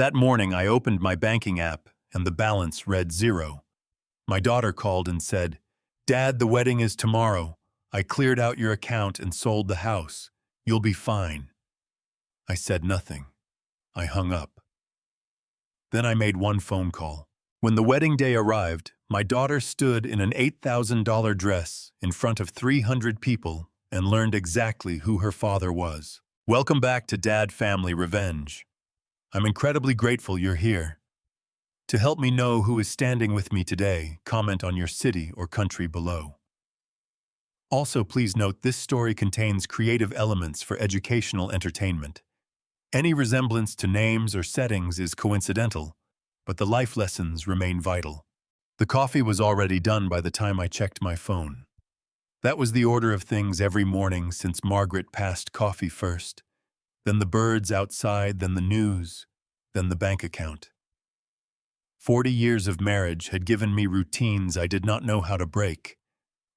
That morning, I opened my banking app, and the balance read 0. My daughter called and said, "Dad, the wedding is tomorrow. I cleared out your account and sold the house. You'll be fine." I said nothing. I hung up. Then I made one phone call. When the wedding day arrived, my daughter stood in an $8,000 dress in front of 300 people and learned exactly who her father was. Welcome back to Dad Family Revenge. I'm incredibly grateful you're here. To help me know who is standing with me today, comment on your city or country below. Also, please note this story contains creative elements for educational entertainment. Any resemblance to names or settings is coincidental, but the life lessons remain vital. The coffee was already done by the time I checked my phone. That was the order of things every morning since Margaret passed coffee first, then the birds outside, then the news, then the bank account. 40 years of marriage had given me routines I did not know how to break,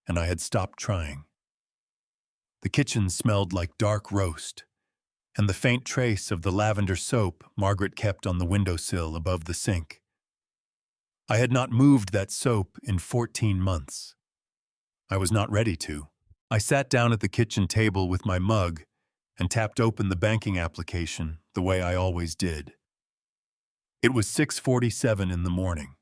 and I had stopped trying. The kitchen smelled like dark roast, and the faint trace of the lavender soap Margaret kept on the windowsill above the sink. I had not moved that soap in 14 months. I was not ready to. I sat down at the kitchen table with my mug and tapped open the banking application the way I always did. It was 6:47 in the morning.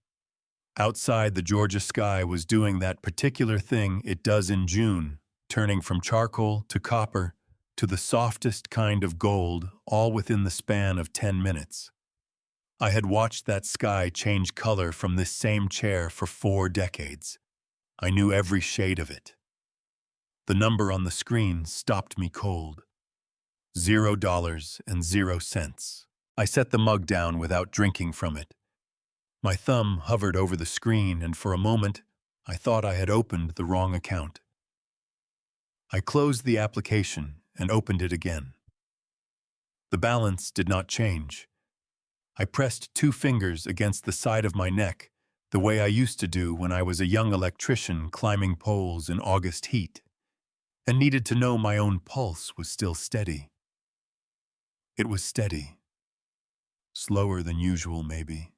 Outside, the Georgia sky was doing that particular thing it does in June, turning from charcoal to copper to the softest kind of gold, all within the span of 10 minutes. I had watched that sky change color from this same chair for 4 decades. I knew every shade of it. The number on the screen stopped me cold. $0.00. I set the mug down without drinking from it. My thumb hovered over the screen, and for a moment, I thought I had opened the wrong account. I closed the application and opened it again. The balance did not change. I pressed 2 fingers against the side of my neck, the way I used to do when I was a young electrician climbing poles in August heat, and needed to know my own pulse was still steady. It was steady. Slower than usual, maybe.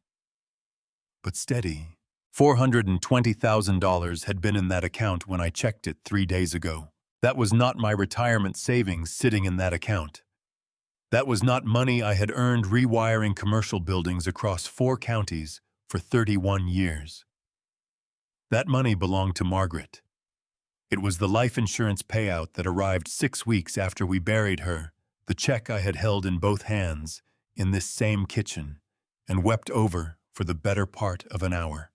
But steady. $420,000 had been in that account when I checked it 3 days ago. That was not my retirement savings sitting in that account. That was not money I had earned rewiring commercial buildings across 4 counties for 31 years. That money belonged to Margaret. It was the life insurance payout that arrived 6 weeks after we buried her, the check I had held in both hands in this same kitchen and wept over for the better part of an hour.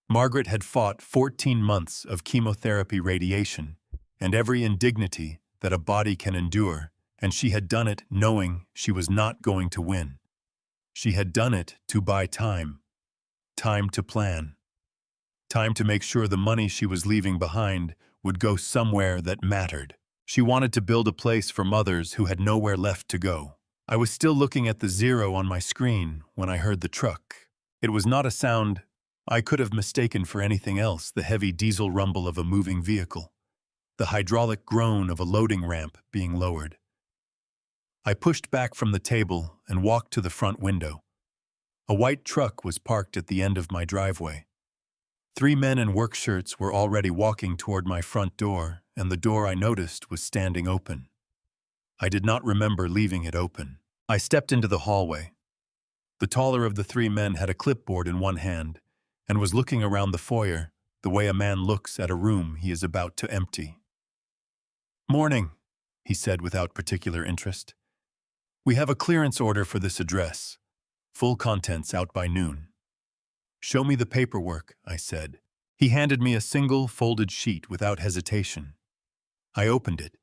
Margaret had fought 14 months of chemotherapy radiation and every indignity that a body can endure, and she had done it knowing she was not going to win. She had done it to buy time. Time to plan. Time to make sure the money she was leaving behind would go somewhere that mattered. She wanted to build a place for mothers who had nowhere left to go. I was still looking at the 0 on my screen when I heard the truck. It was not a sound I could have mistaken for anything else, the heavy diesel rumble of a moving vehicle, the hydraulic groan of a loading ramp being lowered. I pushed back from the table and walked to the front window. A white truck was parked at the end of my driveway. 3 men in work shirts were already walking toward my front door, and the door I noticed was standing open. I did not remember leaving it open. I stepped into the hallway. The taller of the 3 men had a clipboard in one hand and was looking around the foyer the way a man looks at a room he is about to empty. "Morning," he said without particular interest. "We have a clearance order for this address. Full contents out by noon." "Show me the paperwork," I said. He handed me a single folded sheet without hesitation. I opened it.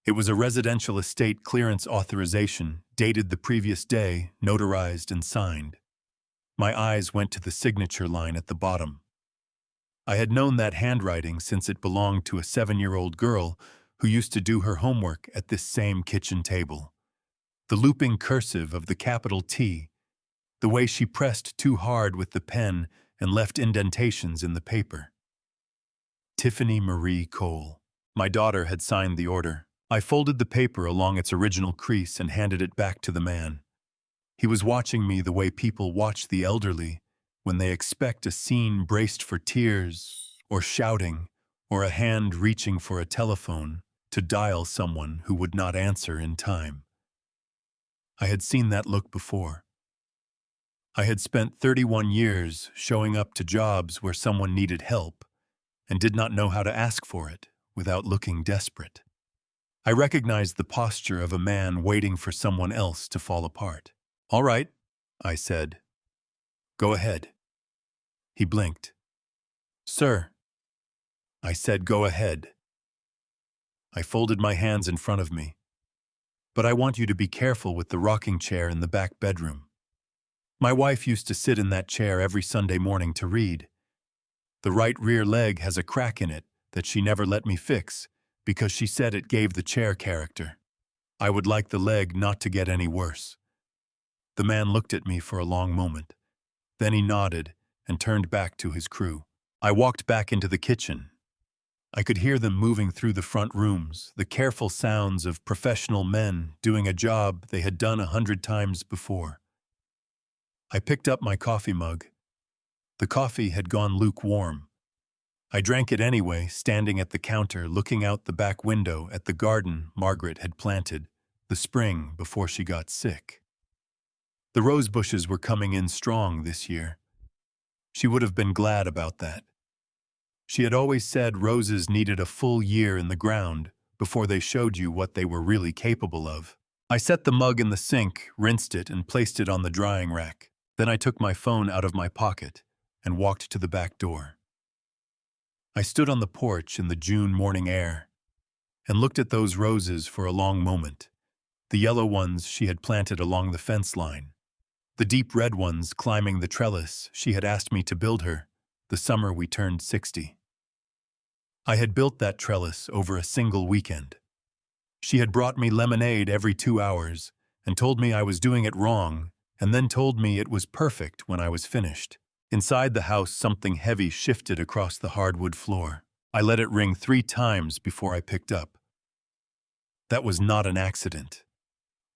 It was a residential estate clearance authorization, dated the previous day, notarized and signed. My eyes went to the signature line at the bottom. I had known that handwriting since it belonged to a 7-year-old girl who used to do her homework at this same kitchen table. The looping cursive of the capital T, the way she pressed too hard with the pen and left indentations in the paper. Tiffany Marie Cole. My daughter had signed the order. I folded the paper along its original crease and handed it back to the man. He was watching me the way people watch the elderly when they expect a scene braced for tears or shouting or a hand reaching for a telephone to dial someone who would not answer in time. I had seen that look before. I had spent 31 years showing up to jobs where someone needed help and did not know how to ask for it without looking desperate. I recognized the posture of a man waiting for someone else to fall apart. "All right," I said. "Go ahead." He blinked. "Sir," I said, "go ahead." I folded my hands in front of me. "But I want you to be careful with the rocking chair in the back bedroom. My wife used to sit in that chair every Sunday morning to read. The right rear leg has a crack in it that she never let me fix because she said it gave the chair character. I would like the leg not to get any worse." The man looked at me for a long moment. Then he nodded and turned back to his crew. I walked back into the kitchen. I could hear them moving through the front rooms, the careful sounds of professional men doing a job they had done 100 times before. I picked up my coffee mug. The coffee had gone lukewarm. I drank it anyway, standing at the counter looking out the back window at the garden Margaret had planted the spring before she got sick. The rose bushes were coming in strong this year. She would have been glad about that. She had always said roses needed a full year in the ground before they showed you what they were really capable of. I set the mug in the sink, rinsed it, and placed it on the drying rack. Then I took my phone out of my pocket and walked to the back door. I stood on the porch in the June morning air and looked at those roses for a long moment, the yellow ones she had planted along the fence line, the deep red ones climbing the trellis she had asked me to build her the summer we turned 60. I had built that trellis over a single weekend. She had brought me lemonade every 2 hours and told me I was doing it wrong, and then told me it was perfect when I was finished. Inside the house, something heavy shifted across the hardwood floor. I let it ring 3 times before I picked up. That was not an accident.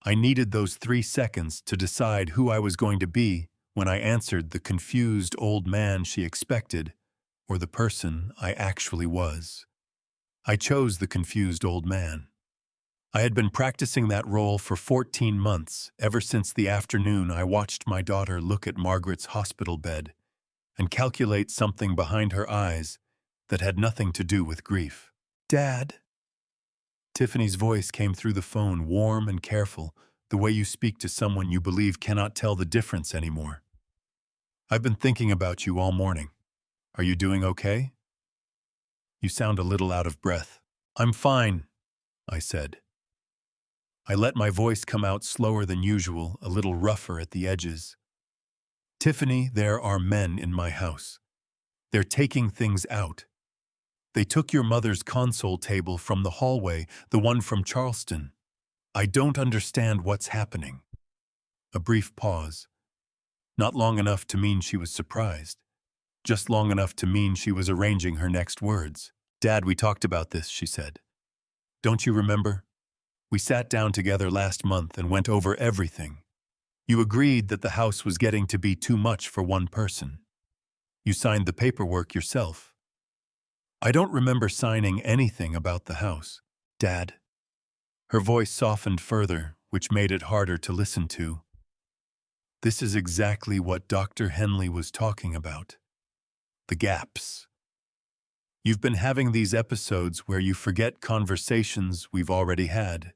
I needed those 3 seconds to decide who I was going to be when I answered the confused old man she expected, or the person I actually was. I chose the confused old man. I had been practicing that role for 14 months, ever since the afternoon I watched my daughter look at Margaret's hospital bed and calculate something behind her eyes that had nothing to do with grief. "Dad?" Tiffany's voice came through the phone, warm and careful, the way you speak to someone you believe cannot tell the difference anymore. "I've been thinking about you all morning. Are you doing okay? You sound a little out of breath." "I'm fine," I said. I let my voice come out slower than usual, a little rougher at the edges. "Tiffany, there are men in my house. They're taking things out. They took your mother's console table from the hallway, the one from Charleston. I don't understand what's happening." A brief pause. Not long enough to mean she was surprised. Just long enough to mean she was arranging her next words. "Dad, we talked about this," she said. "Don't you remember? We sat down together last month and went over everything. You agreed that the house was getting to be too much for one person. You signed the paperwork yourself. I don't remember signing anything about the house, Dad." Her voice softened further, which made it harder to listen to. "This is exactly what Dr. Henley was talking about. The gaps. You've been having these episodes where you forget conversations we've already had.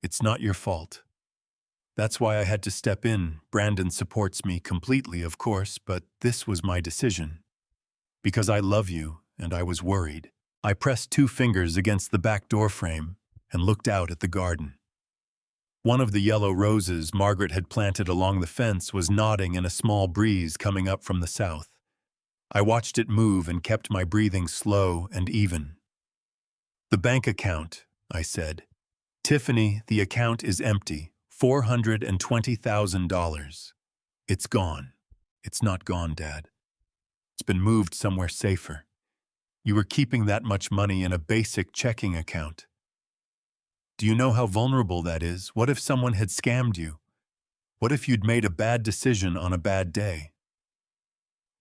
It's not your fault. That's why I had to step in. Brandon supports me completely, of course, but this was my decision. Because I love you, and I was worried." I pressed 2 fingers against the back door frame and looked out at the garden. One of the yellow roses Margaret had planted along the fence was nodding in a small breeze coming up from the south. I watched it move and kept my breathing slow and even. "The bank account," I said. "Tiffany, the account is empty. $420,000. It's gone." "It's not gone, Dad. It's been moved somewhere safer. You were keeping that much money in a basic checking account. Do you know how vulnerable that is? What if someone had scammed you? What if you'd made a bad decision on a bad day?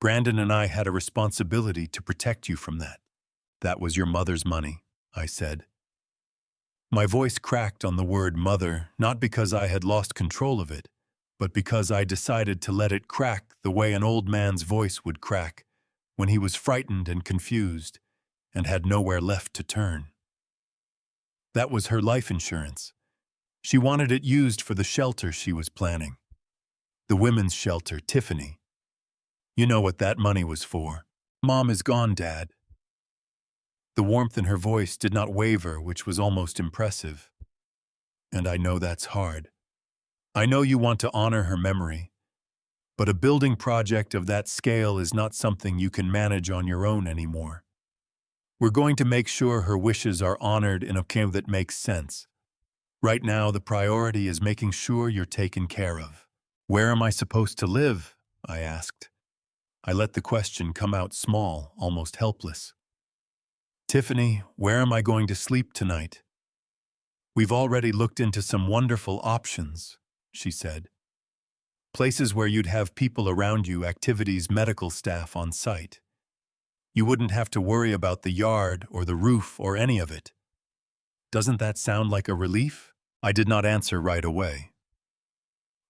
Brandon and I had a responsibility to protect you from that. That was your mother's money, I said. My voice cracked on the word mother, not because I had lost control of it, but because I decided to let it crack the way an old man's voice would crack when he was frightened and confused and had nowhere left to turn. That was her life insurance. She wanted it used for the shelter she was planning. The women's shelter, Tiffany. You know what that money was for. Mom is gone, Dad. The warmth in her voice did not waver, which was almost impressive. And I know that's hard. I know you want to honor her memory, but a building project of that scale is not something you can manage on your own anymore. We're going to make sure her wishes are honored in a way that makes sense. Right now, the priority is making sure you're taken care of. Where am I supposed to live? I asked. I let the question come out small, almost helpless. Tiffany, where am I going to sleep tonight? We've already looked into some wonderful options, she said. Places where you'd have people around you, activities, medical staff on site. You wouldn't have to worry about the yard or the roof or any of it. Doesn't that sound like a relief? I did not answer right away.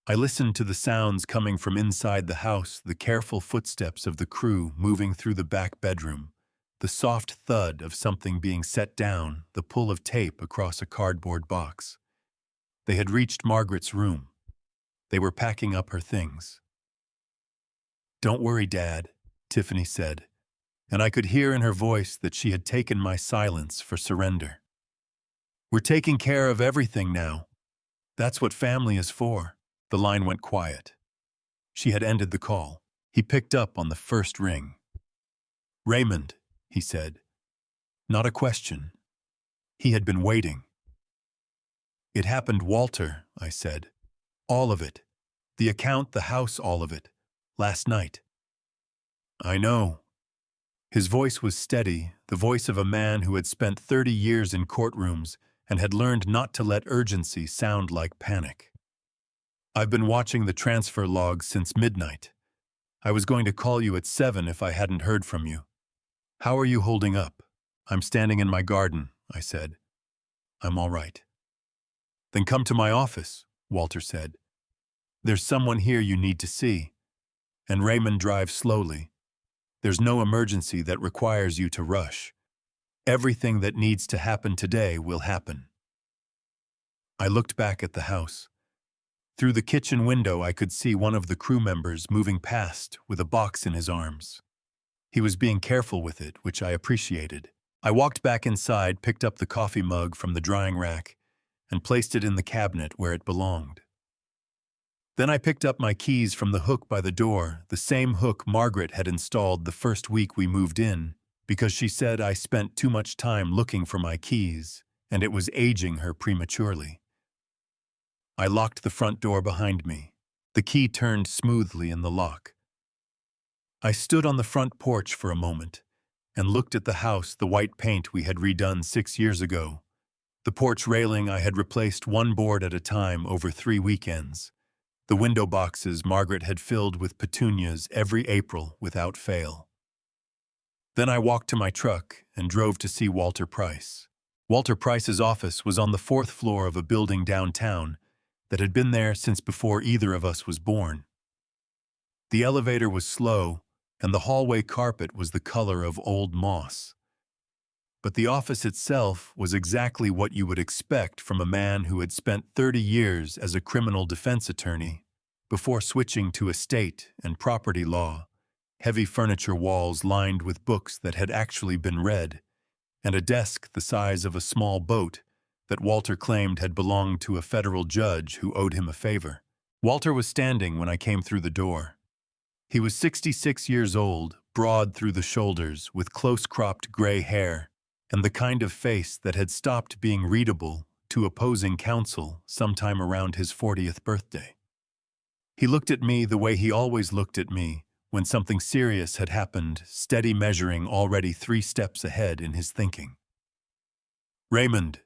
I listened to the sounds coming from inside the house, the careful footsteps of the crew moving through the back bedroom, the soft thud of something being set down, the pull of tape across a cardboard box. They had reached Margaret's room. They were packing up her things. "Don't worry, Dad," Tiffany said, and I could hear in her voice that she had taken my silence for surrender. "We're taking care of everything now. That's what family is for." The line went quiet. She had ended the call. He picked up on the first ring. "Raymond," he said. Not a question. He had been waiting. "It happened, Walter," I said. "All of it. The account, the house, all of it. Last night." "I know." His voice was steady, the voice of a man who had spent 30 years in courtrooms and had learned not to let urgency sound like panic. "I've been watching the transfer logs since midnight. I was going to call you at 7 if I hadn't heard from you. How are you holding up?" "I'm standing in my garden," I said. "I'm all right." "Then come to my office," Walter said. "There's someone here you need to see." And Raymond drives slowly. "There's no emergency that requires you to rush. Everything that needs to happen today will happen." I looked back at the house. Through the kitchen window, I could see one of the crew members moving past with a box in his arms. He was being careful with it, which I appreciated. I walked back inside, picked up the coffee mug from the drying rack, and placed it in the cabinet where it belonged. Then I picked up my keys from the hook by the door, the same hook Margaret had installed the first week we moved in, because she said I spent too much time looking for my keys, and it was aging her prematurely. I locked the front door behind me. The key turned smoothly in the lock. I stood on the front porch for a moment and looked at the house, the white paint we had redone 6 years ago. The porch railing I had replaced one board at a time over 3 weekends. The window boxes Margaret had filled with petunias every April without fail. Then I walked to my truck and drove to see Walter Price. Walter Price's office was on the 4th floor of a building downtown that had been there since before either of us was born. The elevator was slow, and the hallway carpet was the color of old moss. But the office itself was exactly what you would expect from a man who had spent 30 years as a criminal defense attorney before switching to estate and property law, heavy furniture walls lined with books that had actually been read, and a desk the size of a small boat that Walter claimed had belonged to a federal judge who owed him a favor. Walter was standing when I came through the door. He was 66 years old, broad through the shoulders, with close-cropped gray hair, and the kind of face that had stopped being readable to opposing counsel sometime around his 40th birthday. He looked at me the way he always looked at me when something serious had happened, steady measuring already 3 steps ahead in his thinking. "Raymond,"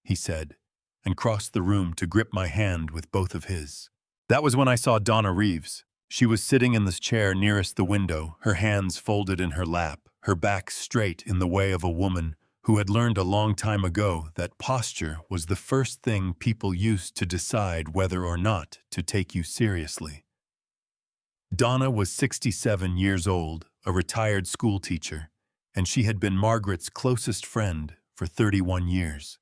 he said, and crossed the room to grip my hand with both of his. That was when I saw Donna Reeves. She was sitting in the chair nearest the window, her hands folded in her lap, her back straight in the way of a woman who had learned a long time ago that posture was the first thing people used to decide whether or not to take you seriously. Donna was 67 years old, a retired school teacher, and she had been Margaret's closest friend for 31 years.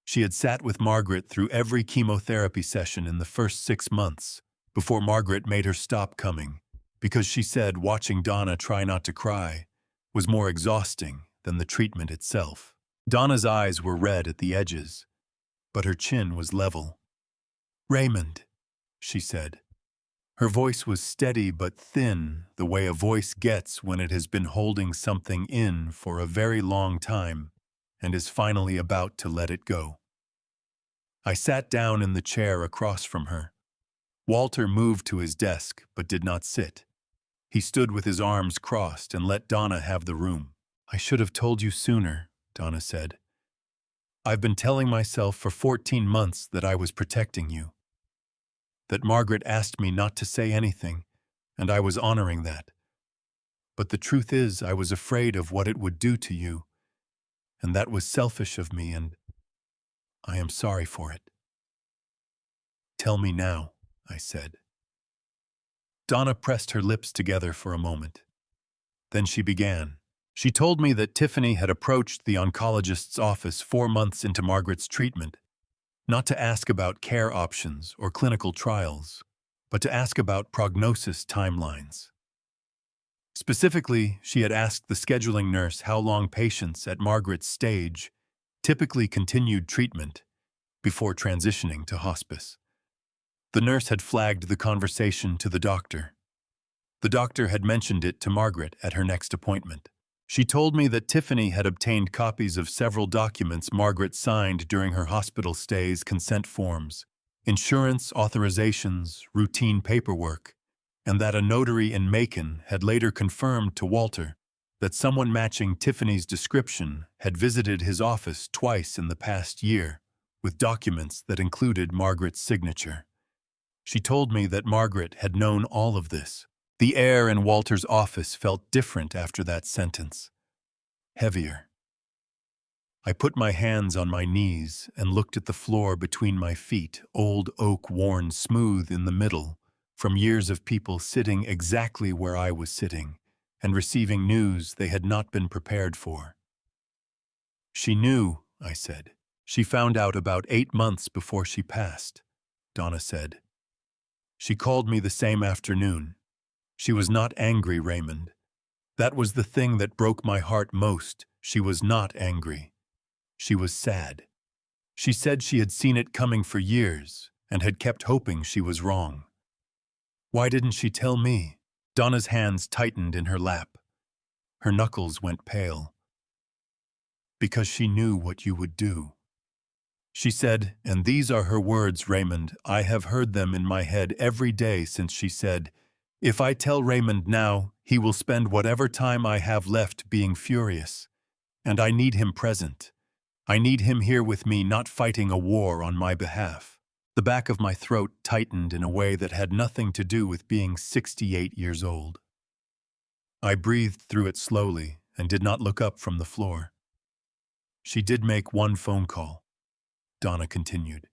She had sat with Margaret through every chemotherapy session in the first 6 months, before Margaret made her stop coming, because she said watching Donna try not to cry was more exhausting than the treatment itself. Donna's eyes were red at the edges, but her chin was level. "Raymond," she said. Her voice was steady but thin, the way a voice gets when it has been holding something in for a very long time and is finally about to let it go. I sat down in the chair across from her. Walter moved to his desk but did not sit. He stood with his arms crossed and let Donna have the room. "I should have told you sooner," Donna said. "I've been telling myself for 14 months that I was protecting you. That Margaret asked me not to say anything, and I was honoring that. But the truth is, I was afraid of what it would do to you, and that was selfish of me, and I am sorry for it." "Tell me now," I said. Donna pressed her lips together for a moment. Then she began. She told me that Tiffany had approached the oncologist's office 4 months into Margaret's treatment, not to ask about care options or clinical trials, but to ask about prognosis timelines. Specifically, she had asked the scheduling nurse how long patients at Margaret's stage typically continued treatment before transitioning to hospice. The nurse had flagged the conversation to the doctor. The doctor had mentioned it to Margaret at her next appointment. She told me that Tiffany had obtained copies of several documents Margaret signed during her hospital stays, consent forms, insurance authorizations, routine paperwork, and that a notary in Macon had later confirmed to Walter that someone matching Tiffany's description had visited his office twice in the past year, with documents that included Margaret's signature. She told me that Margaret had known all of this. The air in Walter's office felt different after that sentence. Heavier. I put my hands on my knees and looked at the floor between my feet, old oak worn smooth in the middle, from years of people sitting exactly where I was sitting and receiving news they had not been prepared for. "She knew," I said. "She found out about 8 months before she passed," Donna said. "She called me the same afternoon. She was not angry, Raymond. That was the thing that broke my heart most. She was not angry. She was sad. She said she had seen it coming for years and had kept hoping she was wrong. Why didn't she tell me?" Donna's hands tightened in her lap. Her knuckles went pale. "Because she knew what you would do." She said, and these are her words, Raymond, I have heard them in my head every day since she said, "If I tell Raymond now, he will spend whatever time I have left being furious. And I need him present. I need him here with me, not fighting a war on my behalf." The back of my throat tightened in a way that had nothing to do with being 68 years old. I breathed through it slowly and did not look up from the floor. "She did make one phone call," Donna continued.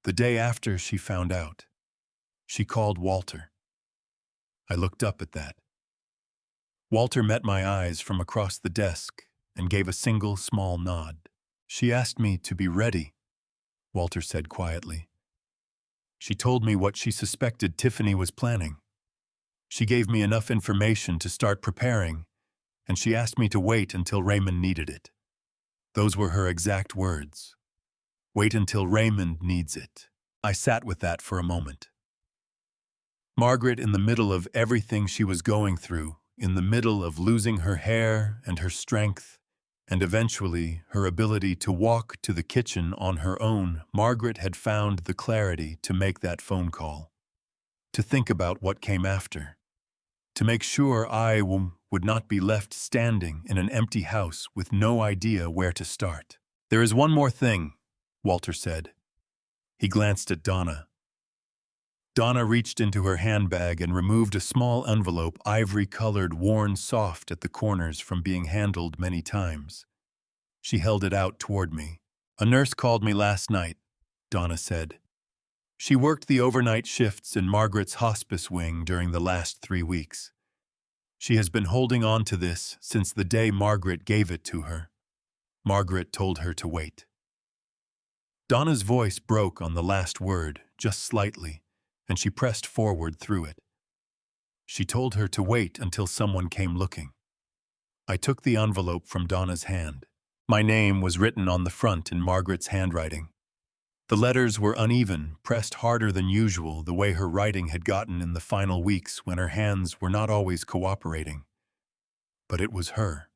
"The day after she found out, she called Walter." I looked up at that. Walter met my eyes from across the desk and gave a single small nod. "She asked me to be ready," Walter said quietly. "She told me what she suspected Tiffany was planning. She gave me enough information to start preparing, and she asked me to wait until Raymond needed it. Those were her exact words. Wait until Raymond needs it." I sat with that for a moment. Margaret, in the middle of everything she was going through, in the middle of losing her hair and her strength, and eventually her ability to walk to the kitchen on her own, Margaret had found the clarity to make that phone call, to think about what came after, to make sure I would not be left standing in an empty house with no idea where to start. "There is one more thing," Walter said. He glanced at Donna. Donna reached into her handbag and removed a small envelope, ivory-colored, worn soft at the corners from being handled many times. She held it out toward me. "A nurse called me last night," Donna said. "She worked the overnight shifts in Margaret's hospice wing during the last 3 weeks. She has been holding on to this since the day Margaret gave it to her. Margaret told her to wait." Donna's voice broke on the last word, just slightly, and she pressed forward through it. "She told her to wait until someone came looking." I took the envelope from Donna's hand. My name was written on the front in Margaret's handwriting. The letters were uneven, pressed harder than usual, the way her writing had gotten in the final weeks when her hands were not always cooperating. But it was her.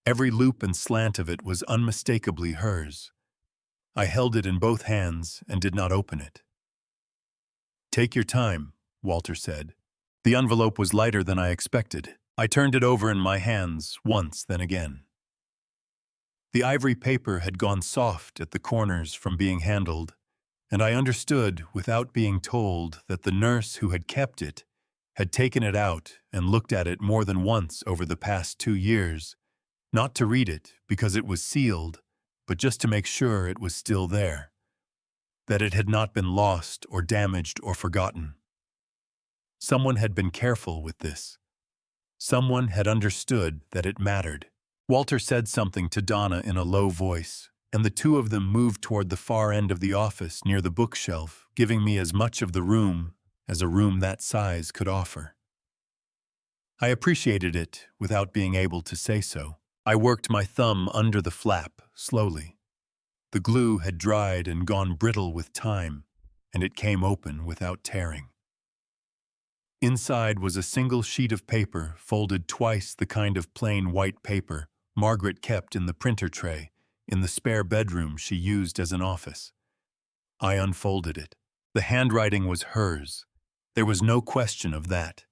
Every loop and slant of it was unmistakably hers. I held it in both hands and did not open it. "Take your time," Walter said. The envelope was lighter than I expected. I turned it over in my hands once, then again. The ivory paper had gone soft at the corners from being handled, and I understood, without being told, that the nurse who had kept it had taken it out and looked at it more than once over the past 2 years, not to read it because it was sealed, but just to make sure it was still there, that it had not been lost or damaged or forgotten. Someone had been careful with this. Someone had understood that it mattered. Walter said something to Donna in a low voice, and the two of them moved toward the far end of the office near the bookshelf, giving me as much of the room as a room that size could offer. I appreciated it without being able to say so. I worked my thumb under the flap, slowly. The glue had dried and gone brittle with time, and it came open without tearing. Inside was a single sheet of paper, folded twice the kind of plain white paper Margaret kept in the printer tray in the spare bedroom she used as an office. I unfolded it. The handwriting was hers. There was no question of that.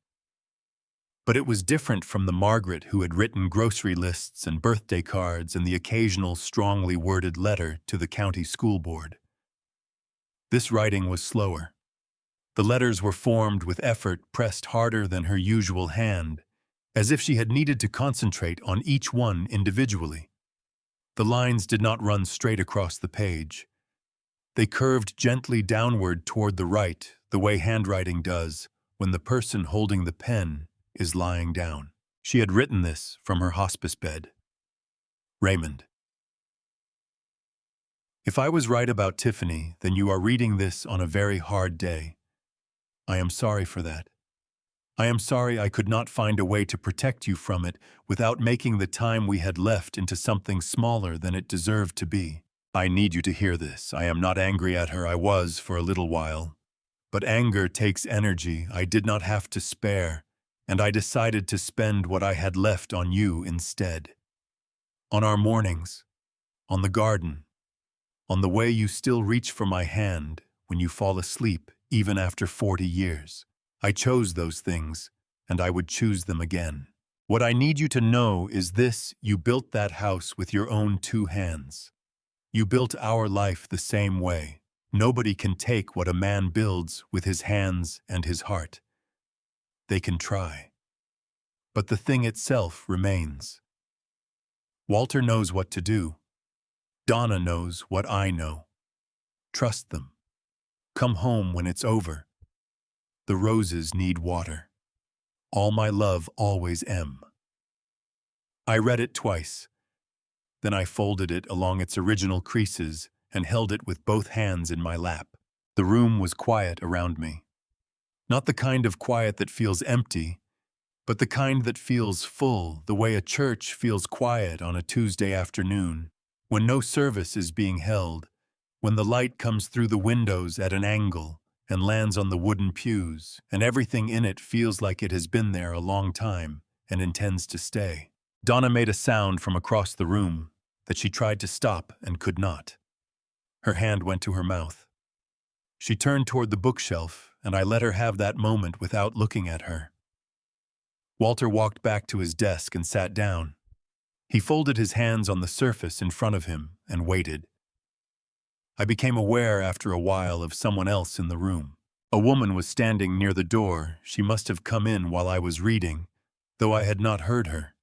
But it was different from the Margaret who had written grocery lists and birthday cards and the occasional strongly worded letter to the county school board. This writing was slower. The letters were formed with effort pressed harder than her usual hand, as if she had needed to concentrate on each one individually. The lines did not run straight across the page. They curved gently downward toward the right, the way handwriting does when the person holding the pen is lying down. She had written this from her hospice bed. Raymond. If I was right about Tiffany, then you are reading this on a very hard day. I am sorry for that. I am sorry I could not find a way to protect you from it without making the time we had left into something smaller than it deserved to be. I need you to hear this. I am not angry at her. I was for a little while. But anger takes energy I did not have to spare, and I decided to spend what I had left on you instead. On our mornings, on the garden, on the way you still reach for my hand when you fall asleep even after 40 years. I chose those things, and I would choose them again. What I need you to know is this: you built that house with your own 2 hands. You built our life the same way. Nobody can take what a man builds with his hands and his heart. They can try. But the thing itself remains. Walter knows what to do. Donna knows what I know. Trust them. Come home when it's over. The roses need water. All my love, always, M. I read it twice. Then I folded it along its original creases and held it with both hands in my lap. The room was quiet around me. Not the kind of quiet that feels empty, but the kind that feels full, the way a church feels quiet on a Tuesday afternoon, when no service is being held, when the light comes through the windows at an angle and lands on the wooden pews, and everything in it feels like it has been there a long time and intends to stay. Donna made a sound from across the room that she tried to stop and could not. Her hand went to her mouth. She turned toward the bookshelf, and I let her have that moment without looking at her. Walter walked back to his desk and sat down. He folded his hands on the surface in front of him and waited. I became aware after a while of someone else in the room. A woman was standing near the door. She must have come in while I was reading, though I had not heard her.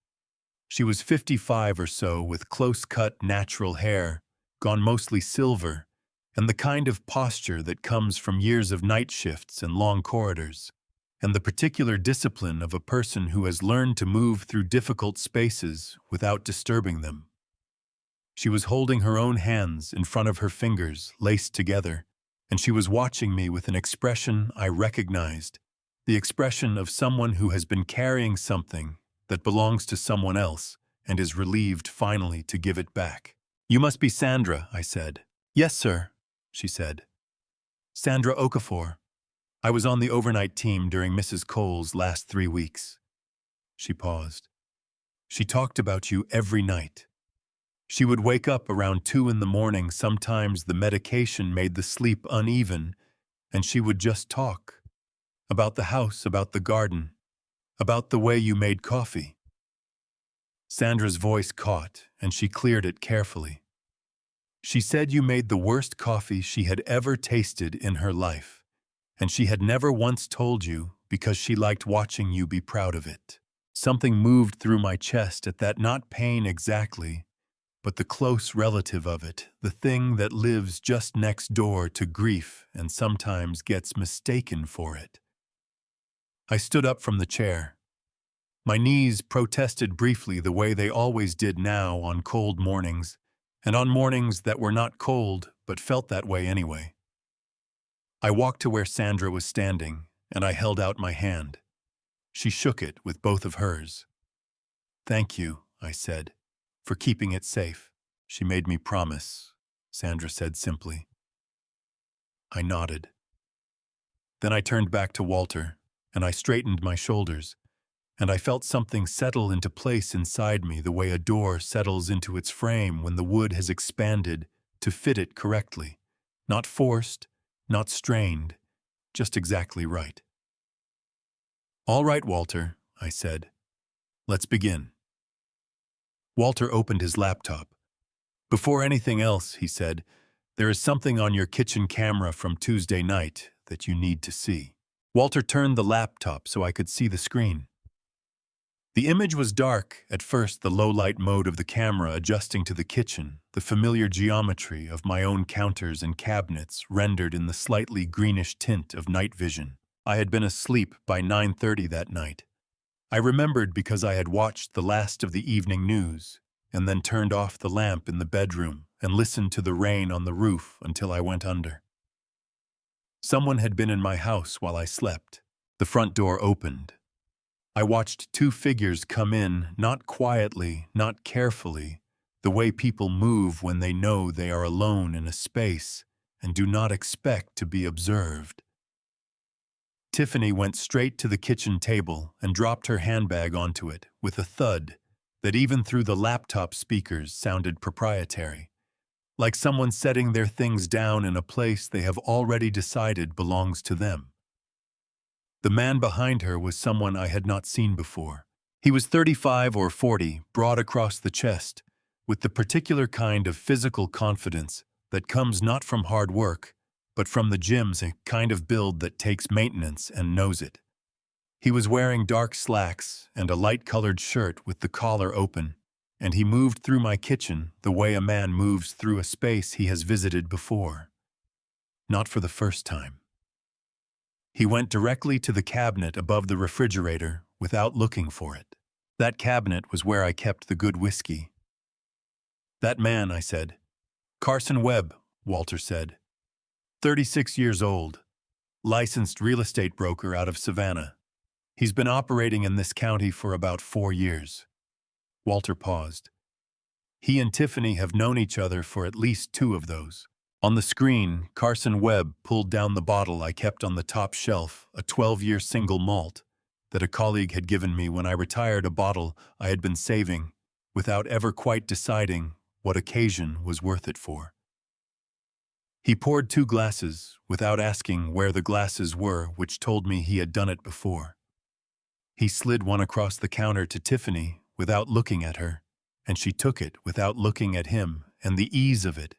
She was 55 or so, with close-cut natural hair, gone mostly silver, and the kind of posture that comes from years of night shifts and long corridors, and the particular discipline of a person who has learned to move through difficult spaces without disturbing them. She was holding her own hands in front of her fingers, laced together, and she was watching me with an expression I recognized, the expression of someone who has been carrying something that belongs to someone else and is relieved finally to give it back. "You must be Sandra," I said. "Yes, sir," she said. "Sandra Okafor. I was on the overnight team during Mrs. Cole's last 3 weeks." She paused. "She talked about you every night. She would wake up around 2 in the morning. Sometimes the medication made the sleep uneven, and she would just talk. About the house, about the garden, about the way you made coffee." Sandra's voice caught, and she cleared it carefully. "She said you made the worst coffee she had ever tasted in her life, and she had never once told you because she liked watching you be proud of it." Something moved through my chest at that, not pain exactly, but the close relative of it, the thing that lives just next door to grief and sometimes gets mistaken for it. I stood up from the chair. My knees protested briefly the way they always did now on cold mornings, and on mornings that were not cold but felt that way anyway. I walked to where Sandra was standing, and I held out my hand. She shook it with both of hers. "Thank you," I said, "for keeping it safe." "She made me promise," Sandra said simply. I nodded. Then I turned back to Walter, and I straightened my shoulders, and I felt something settle into place inside me the way a door settles into its frame when the wood has expanded to fit it correctly. Not forced, not strained, just exactly right. "All right, Walter," I said. "Let's begin." Walter opened his laptop. "Before anything else," he said, "there is something on your kitchen camera from Tuesday night that you need to see." Walter turned the laptop so I could see the screen. The image was dark at first, the low-light mode of the camera adjusting to the kitchen, the familiar geometry of my own counters and cabinets rendered in the slightly greenish tint of night vision. I had been asleep by 9:30 that night. I remembered because I had watched the last of the evening news, and then turned off the lamp in the bedroom and listened to the rain on the roof until I went under. Someone had been in my house while I slept. The front door opened. I watched 2 figures come in, not quietly, not carefully, the way people move when they know they are alone in a space and do not expect to be observed. Tiffany went straight to the kitchen table and dropped her handbag onto it with a thud that even through the laptop speakers sounded proprietary, like someone setting their things down in a place they have already decided belongs to them. The man behind her was someone I had not seen before. He was 35 or 40, broad across the chest, with the particular kind of physical confidence that comes not from hard work, but from the gym's a kind of build that takes maintenance and knows it. He was wearing dark slacks and a light-colored shirt with the collar open, and he moved through my kitchen the way a man moves through a space he has visited before. Not for the first time. He went directly to the cabinet above the refrigerator without looking for it. That cabinet was where I kept the good whiskey. "That man," I said. "Carson Webb," Walter said. 36 years old. Licensed real estate broker out of Savannah. He's been operating in this county for about 4 years. Walter paused. He and Tiffany have known each other for at least 2 of those. On the screen, Carson Webb pulled down the bottle I kept on the top shelf, a 12-year single malt that a colleague had given me when I retired, a bottle I had been saving without ever quite deciding what occasion was worth it for. He poured 2 glasses without asking where the glasses were, which told me he had done it before. He slid one across the counter to Tiffany without looking at her, and she took it without looking at him, and the ease of it,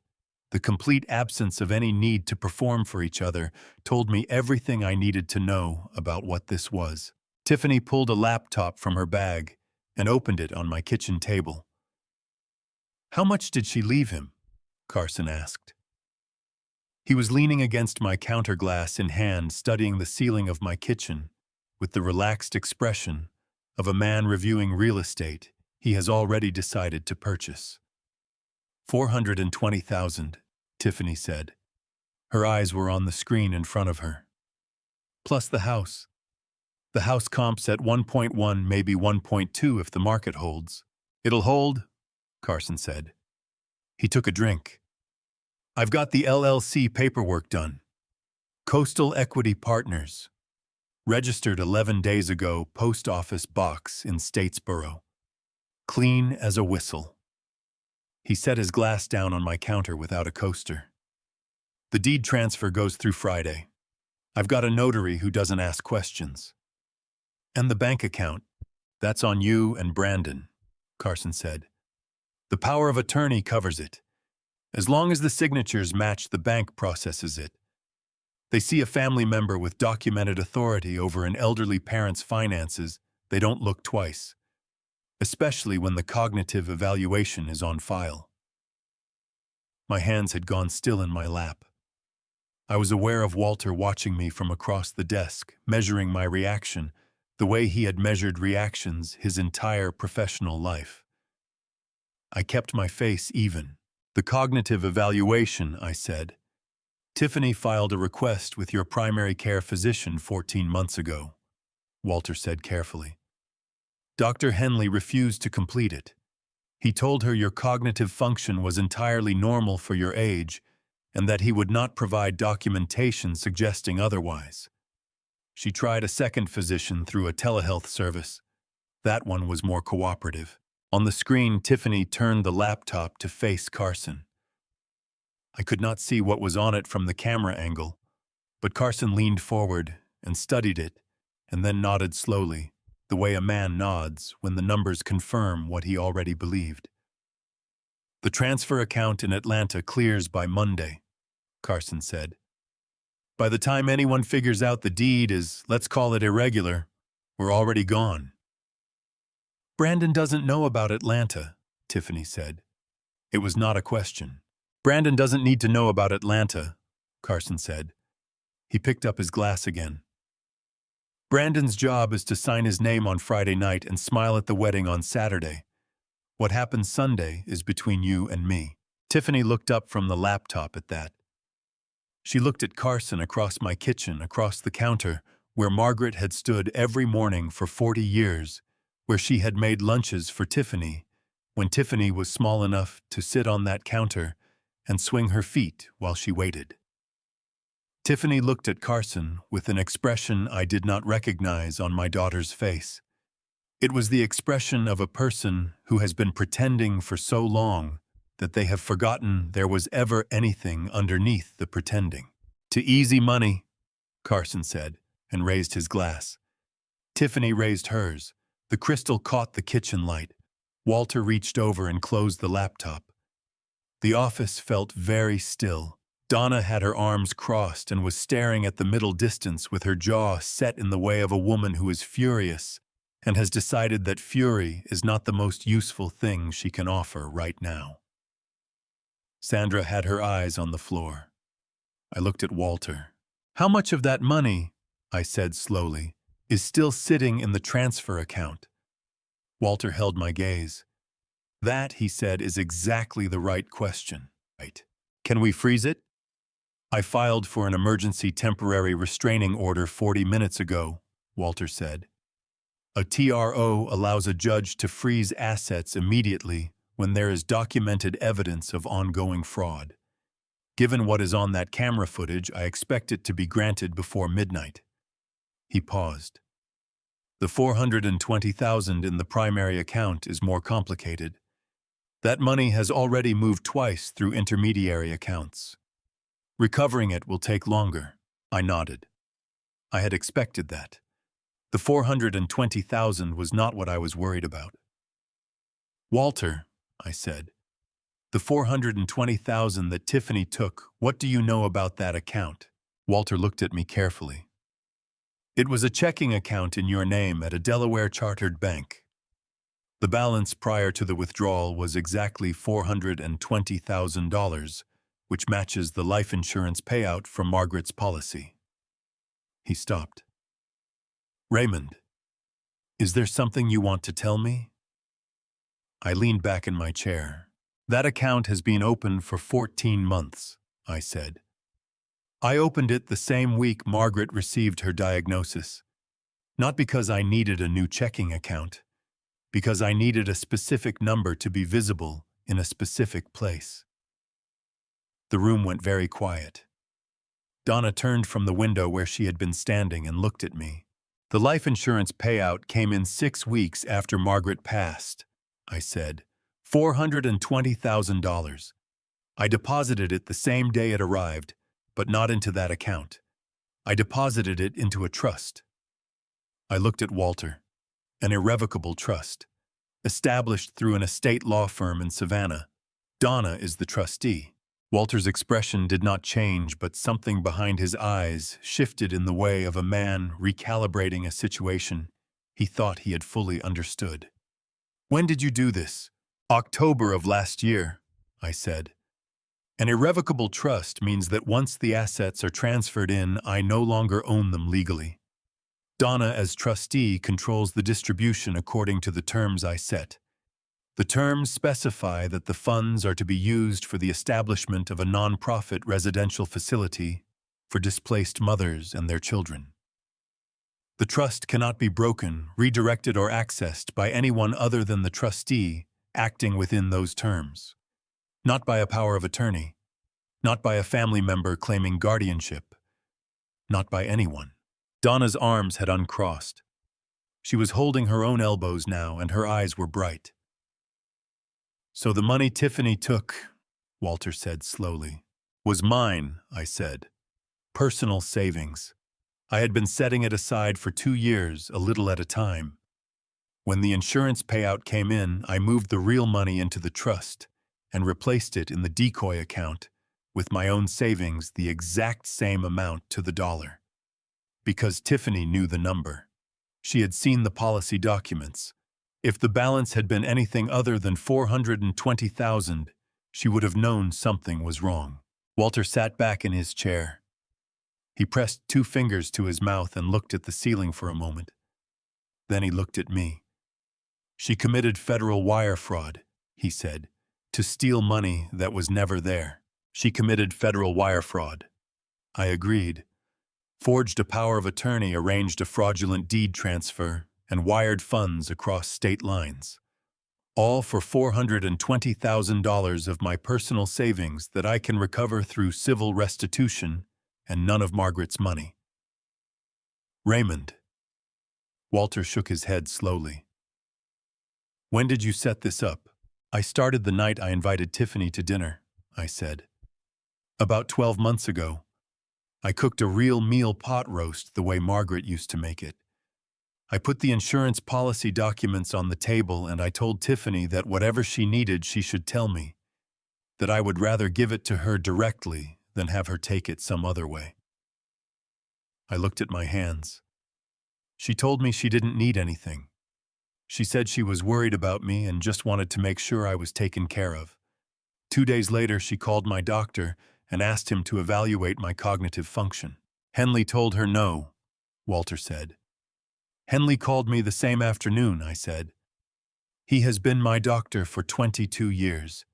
The complete absence of any need to perform for each other told me everything I needed to know about what this was. Tiffany pulled a laptop from her bag and opened it on my kitchen table. "How much did she leave him?" Carson asked. He was leaning against my counter, glass in hand, studying the ceiling of my kitchen with the relaxed expression of a man reviewing real estate he has already decided to purchase. $420,000, Tiffany said. Her eyes were on the screen in front of her. Plus the house. The house comps at 1.1, maybe 1.2 if the market holds. It'll hold, Carson said. He took a drink. I've got the LLC paperwork done. Coastal Equity Partners. Registered 11 days ago, post office box in Statesboro. Clean as a whistle. He set his glass down on my counter without a coaster. The deed transfer goes through Friday. I've got a notary who doesn't ask questions. And the bank account, that's on you and Brandon, Carson said. The power of attorney covers it. As long as the signatures match, the bank processes it. They see a family member with documented authority over an elderly parent's finances, they don't look twice, especially when the cognitive evaluation is on file. My hands had gone still in my lap. I was aware of Walter watching me from across the desk, measuring my reaction, the way he had measured reactions his entire professional life. I kept my face even. The cognitive evaluation, I said. Tiffany filed a request with your primary care physician 14 months ago, Walter said carefully. Dr. Henley refused to complete it. He told her your cognitive function was entirely normal for your age and that he would not provide documentation suggesting otherwise. She tried a second physician through a telehealth service. That one was more cooperative. On the screen, Tiffany turned the laptop to face Carson. I could not see what was on it from the camera angle, but Carson leaned forward and studied it and then nodded slowly, the way a man nods when the numbers confirm what he already believed. The transfer account in Atlanta clears by Monday, Carson said. By the time anyone figures out the deed is, let's call it irregular, we're already gone. Brandon doesn't know about Atlanta, Tiffany said. It was not a question. Brandon doesn't need to know about Atlanta, Carson said. He picked up his glass again. Brandon's job is to sign his name on Friday night and smile at the wedding on Saturday. What happens Sunday is between you and me. Tiffany looked up from the laptop at that. She looked at Carson across my kitchen, across the counter, where Margaret had stood every morning for 40 years, where she had made lunches for Tiffany, when Tiffany was small enough to sit on that counter and swing her feet while she waited. Tiffany looked at Carson with an expression I did not recognize on my daughter's face. It was the expression of a person who has been pretending for so long that they have forgotten there was ever anything underneath the pretending. To easy money, Carson said, and raised his glass. Tiffany raised hers. The crystal caught the kitchen light. Walter reached over and closed the laptop. The office felt very still. Donna had her arms crossed and was staring at the middle distance with her jaw set in the way of a woman who is furious and has decided that fury is not the most useful thing she can offer right now. Sandra had her eyes on the floor. I looked at Walter. How much of that money, I said slowly, is still sitting in the transfer account? Walter held my gaze. That, he said, is exactly the right question. Right. Can we freeze it? I filed for an emergency temporary restraining order 40 minutes ago, Walter said. A TRO allows a judge to freeze assets immediately when there is documented evidence of ongoing fraud. Given what is on that camera footage, I expect it to be granted before midnight. He paused. The $420,000 in the primary account is more complicated. That money has already moved twice through intermediary accounts. Recovering it will take longer. I nodded. I had expected that. The $420,000 was not what I was worried about. Walter, I said, The $420,000 that Tiffany took, what do you know about that account? Walter looked at me carefully. It was a checking account in your name at a Delaware chartered bank. The balance prior to the withdrawal was exactly $420,000, which matches the life insurance payout from Margaret's policy. He stopped. Raymond, is there something you want to tell me? I leaned back in my chair. That account has been open for 14 months, I said. I opened it the same week Margaret received her diagnosis. Not because I needed a new checking account, because I needed a specific number to be visible in a specific place. The room went very quiet. Donna turned from the window where she had been standing and looked at me. The life insurance payout came in 6 weeks after Margaret passed, I said. $420,000. I deposited it the same day it arrived, but not into that account. I deposited it into a trust. I looked at Walter. An irrevocable trust, established through an estate law firm in Savannah. Donna is the trustee. Walter's expression did not change, but something behind his eyes shifted in the way of a man recalibrating a situation he thought he had fully understood. When did you do this? October of last year, I said. An irrevocable trust means that once the assets are transferred in, I no longer own them legally. Donna, as trustee, controls the distribution according to the terms I set. The terms specify that the funds are to be used for the establishment of a nonprofit residential facility for displaced mothers and their children. The trust cannot be broken, redirected, or accessed by anyone other than the trustee acting within those terms. Not by a power of attorney, not by a family member claiming guardianship, not by anyone. Donna's arms had uncrossed. She was holding her own elbows now, and her eyes were bright. So the money Tiffany took, Walter said slowly, was mine, I said. Personal savings. I had been setting it aside for 2 years, a little at a time. When the insurance payout came in, I moved the real money into the trust and replaced it in the decoy account with my own savings, the exact same amount to the dollar. Because Tiffany knew the number. She had seen the policy documents. If the balance had been anything other than $420,000, she would have known something was wrong. Walter sat back in his chair. He pressed 2 fingers to his mouth and looked at the ceiling for a moment. Then he looked at me. She committed federal wire fraud, he said, to steal money that was never there. She committed federal wire fraud. I agreed. Forged a power of attorney, arranged a fraudulent deed transfer, and wired funds across state lines. All for $420,000 of my personal savings that I can recover through civil restitution, and none of Margaret's money. Raymond. Walter shook his head slowly. When did you set this up? I started the night I invited Tiffany to dinner, I said. About 12 months ago. I cooked a real meal pot roast the way Margaret used to make it. I put the insurance policy documents on the table, and I told Tiffany that whatever she needed she should tell me, that I would rather give it to her directly than have her take it some other way. I looked at my hands. She told me she didn't need anything. She said she was worried about me and just wanted to make sure I was taken care of. 2 days later, she called my doctor and asked him to evaluate my cognitive function. Henley told her no, Walter said. Henley called me the same afternoon, I said. He has been my doctor for 22 years.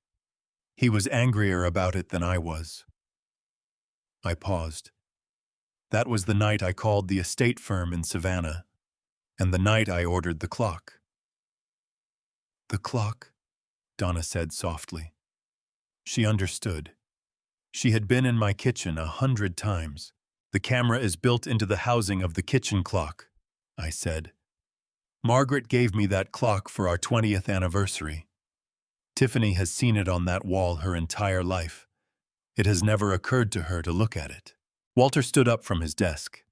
He was angrier about it than I was. I paused. That was the night I called the estate firm in Savannah, and the night I ordered the clock. The clock, Donna said softly. She understood. She had been in my kitchen 100 times. The camera is built into the housing of the kitchen clock, I said. Margaret gave me that clock for our 20th anniversary. Tiffany has seen it on that wall her entire life. It has never occurred to her to look at it. Walter stood up from his desk.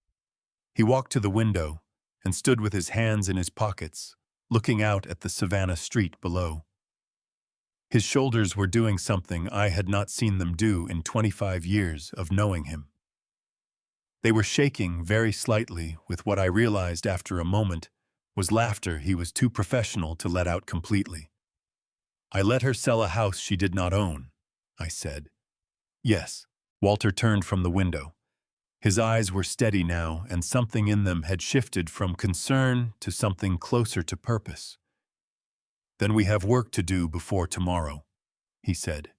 He walked to the window and stood with his hands in his pockets, looking out at the Savannah street below. His shoulders were doing something I had not seen them do in 25 years of knowing him. They were shaking very slightly with what I realized after a moment was laughter he was too professional to let out completely. "I let her sell a house she did not own," I said. "Yes." Walter turned from the window. His eyes were steady now, and something in them had shifted from concern to something closer to purpose. "Then we have work to do before tomorrow," he said.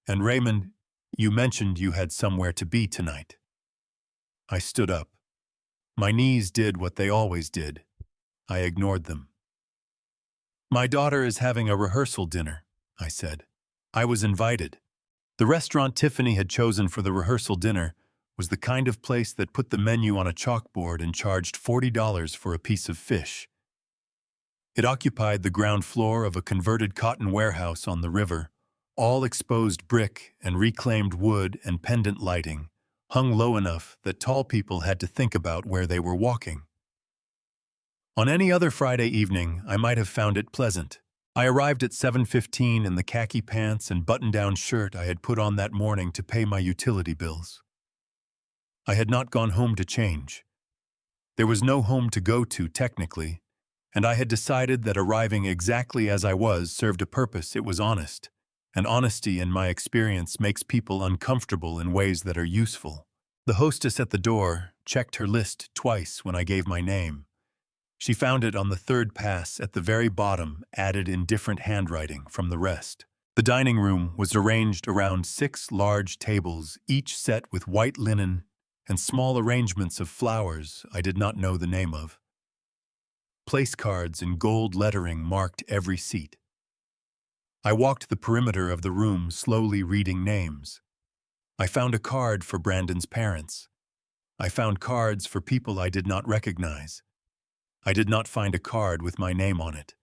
"And Raymond, you mentioned you had somewhere to be tonight." I stood up. My knees did what they always did. I ignored them. "My daughter is having a rehearsal dinner," I said. I was invited. The restaurant Tiffany had chosen for the rehearsal dinner was the kind of place that put the menu on a chalkboard and charged $40 for a piece of fish. It occupied the ground floor of a converted cotton warehouse on the river, all exposed brick and reclaimed wood and pendant lighting, hung low enough that tall people had to think about where they were walking. On any other Friday evening, I might have found it pleasant. I arrived at 7:15 in the khaki pants and button-down shirt I had put on that morning to pay my utility bills. I had not gone home to change. There was no home to go to, technically, and I had decided that arriving exactly as I was served a purpose. It was honest, and honesty, in my experience, makes people uncomfortable in ways that are useful. The hostess at the door checked her list twice when I gave my name. She found it on the third pass at the very bottom, added in different handwriting from the rest. The dining room was arranged around 6 large tables, each set with white linen and small arrangements of flowers I did not know the name of. Place cards in gold lettering marked every seat. I walked the perimeter of the room, slowly reading names. I found a card for Brandon's parents. I found cards for people I did not recognize. I did not find a card with my name on it.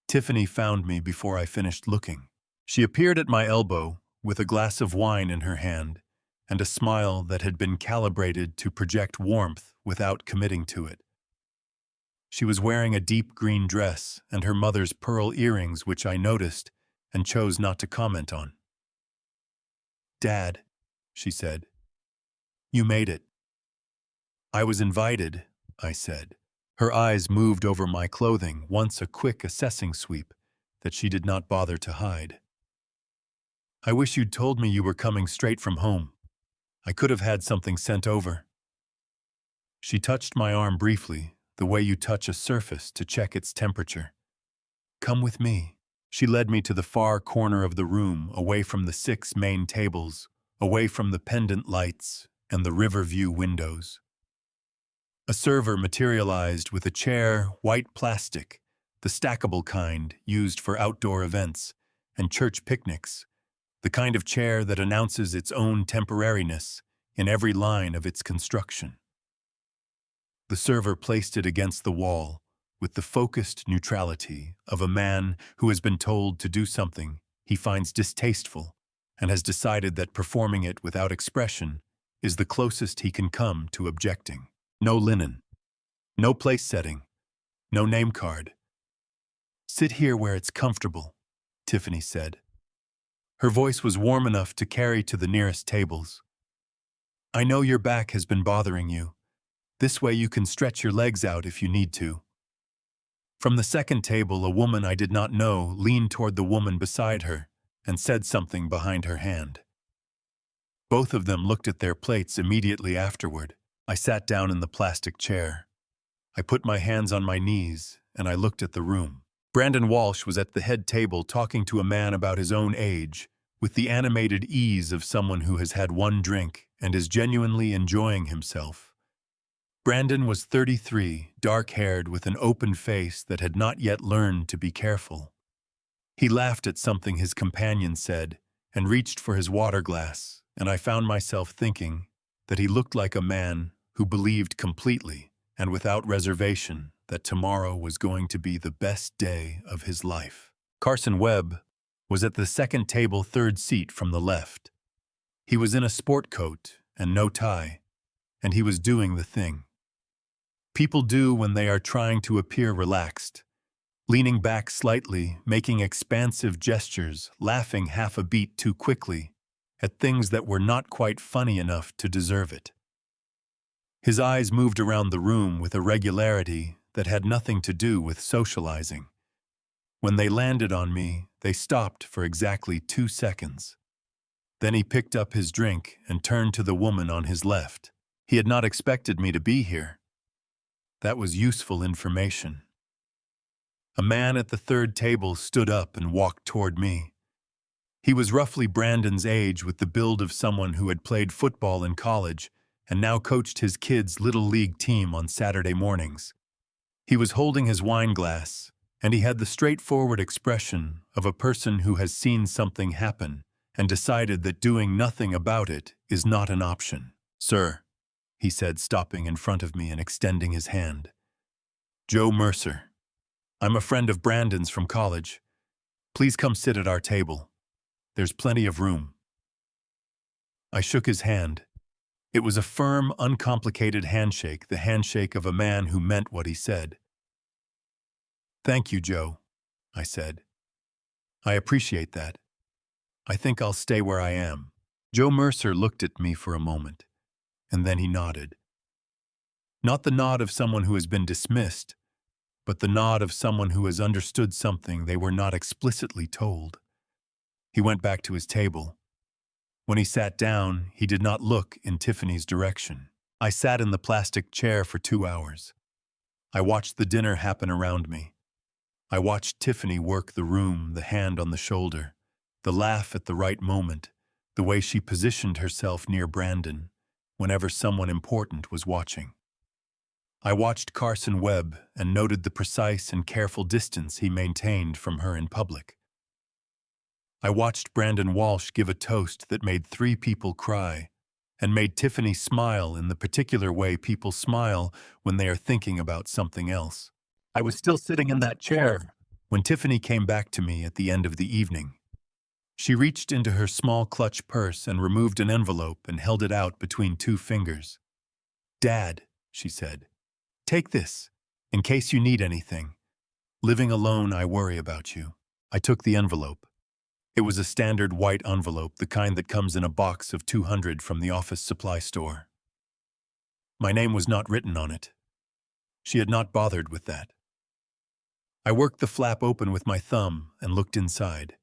Tiffany found me before I finished looking. She appeared at my elbow with a glass of wine in her hand and a smile that had been calibrated to project warmth without committing to it. She was wearing a deep green dress and her mother's pearl earrings, which I noticed and chose not to comment on. "Dad," she said, "you made it." "I was invited," I said. Her eyes moved over my clothing, once a quick assessing sweep that she did not bother to hide. "I wish you'd told me you were coming straight from home. I could have had something sent over." She touched my arm briefly, the way you touch a surface to check its temperature. "Come with me." She led me to the far corner of the room, away from the 6 main tables, away from the pendant lights and the river view windows. A server materialized with a chair, white plastic, the stackable kind used for outdoor events and church picnics, the kind of chair that announces its own temporariness in every line of its construction. The server placed it against the wall with the focused neutrality of a man who has been told to do something he finds distasteful and has decided that performing it without expression is the closest he can come to objecting. No linen, no place setting, no name card. "Sit here where it's comfortable," Tiffany said. Her voice was warm enough to carry to the nearest tables. "I know your back has been bothering you. This way you can stretch your legs out if you need to." From the second table, a woman I did not know leaned toward the woman beside her and said something behind her hand. Both of them looked at their plates immediately afterward. I sat down in the plastic chair. I put my hands on my knees and I looked at the room. Brandon Walsh was at the head table talking to a man about his own age, with the animated ease of someone who has had one drink and is genuinely enjoying himself. Brandon was 33, dark-haired, with an open face that had not yet learned to be careful. He laughed at something his companion said and reached for his water glass, and I found myself thinking that he looked like a man who believed completely and without reservation that tomorrow was going to be the best day of his life. Carson Webb was at the second table, third seat from the left. He was in a sport coat and no tie, and he was doing the thing people do when they are trying to appear relaxed, leaning back slightly, making expansive gestures, laughing half a beat too quickly at things that were not quite funny enough to deserve it. His eyes moved around the room with a regularity that had nothing to do with socializing. When they landed on me, they stopped for exactly 2 seconds. Then he picked up his drink and turned to the woman on his left. He had not expected me to be here. That was useful information. A man at the third table stood up and walked toward me. He was roughly Brandon's age, with the build of someone who had played football in college and now coached his kids' little league team on Saturday mornings. He was holding his wine glass, and he had the straightforward expression of a person who has seen something happen and decided that doing nothing about it is not an option. "Sir," he said, stopping in front of me and extending his hand. "Joe Mercer. I'm a friend of Brandon's from college. Please come sit at our table. There's plenty of room." I shook his hand. It was a firm, uncomplicated handshake, the handshake of a man who meant what he said. "Thank you, Joe," I said. "I appreciate that. I think I'll stay where I am." Joe Mercer looked at me for a moment, and then he nodded. Not the nod of someone who has been dismissed, but the nod of someone who has understood something they were not explicitly told. He went back to his table. When he sat down, he did not look in Tiffany's direction. I sat in the plastic chair for 2 hours. I watched the dinner happen around me. I watched Tiffany work the room, the hand on the shoulder, the laugh at the right moment, the way she positioned herself near Brandon whenever someone important was watching. I watched Carson Webb and noted the precise and careful distance he maintained from her in public. I watched Brandon Walsh give a toast that made 3 people cry and made Tiffany smile in the particular way people smile when they are thinking about something else. I was still sitting in that chair when Tiffany came back to me at the end of the evening. She reached into her small clutch purse and removed an envelope and held it out between 2 fingers. "Dad," she said, "take this, in case you need anything. Living alone, I worry about you." I took the envelope. It was a standard white envelope, the kind that comes in a box of 200 from the office supply store. My name was not written on it. She had not bothered with that. I worked the flap open with my thumb and looked inside.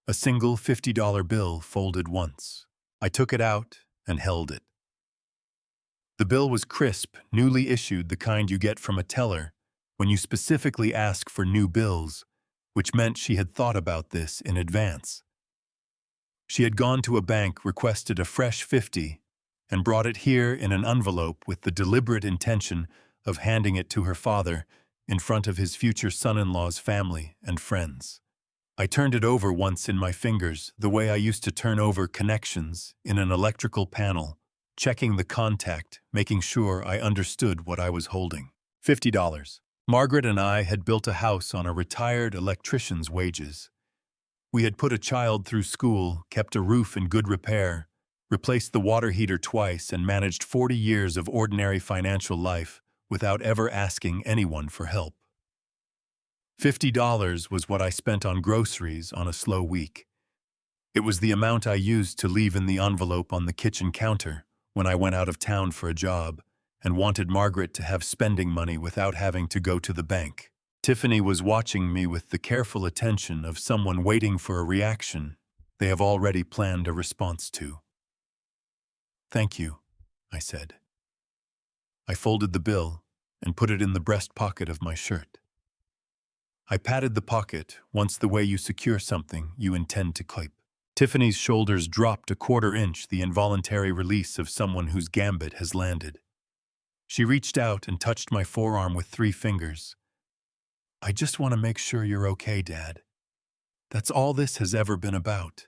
A single $50 bill folded once. I took it out and held it. The bill was crisp, newly issued, the kind you get from a teller when you specifically ask for new bills, which meant she had thought about this in advance. She had gone to a bank, requested a fresh 50, and brought it here in an envelope with the deliberate intention of handing it to her father in front of his future son-in-law's family and friends. I turned it over once in my fingers, the way I used to turn over connections in an electrical panel, checking the contact, making sure I understood what I was holding. $50. Margaret and I had built a house on a retired electrician's wages. We had put a child through school, kept a roof in good repair, replaced the water heater twice, and managed 40 years of ordinary financial life without ever asking anyone for help. $50 was what I spent on groceries on a slow week. It was the amount I used to leave in the envelope on the kitchen counter when I went out of town for a job and wanted Margaret to have spending money without having to go to the bank. Tiffany was watching me with the careful attention of someone waiting for a reaction they have already planned a response to. "Thank you," I said. I folded the bill and put it in the breast pocket of my shirt. I patted the pocket, once the way you secure something you intend to keep. Tiffany's shoulders dropped a 1/4 inch, the involuntary release of someone whose gambit has landed. She reached out and touched my forearm with 3 fingers. "I just want to make sure you're okay, Dad. That's all this has ever been about."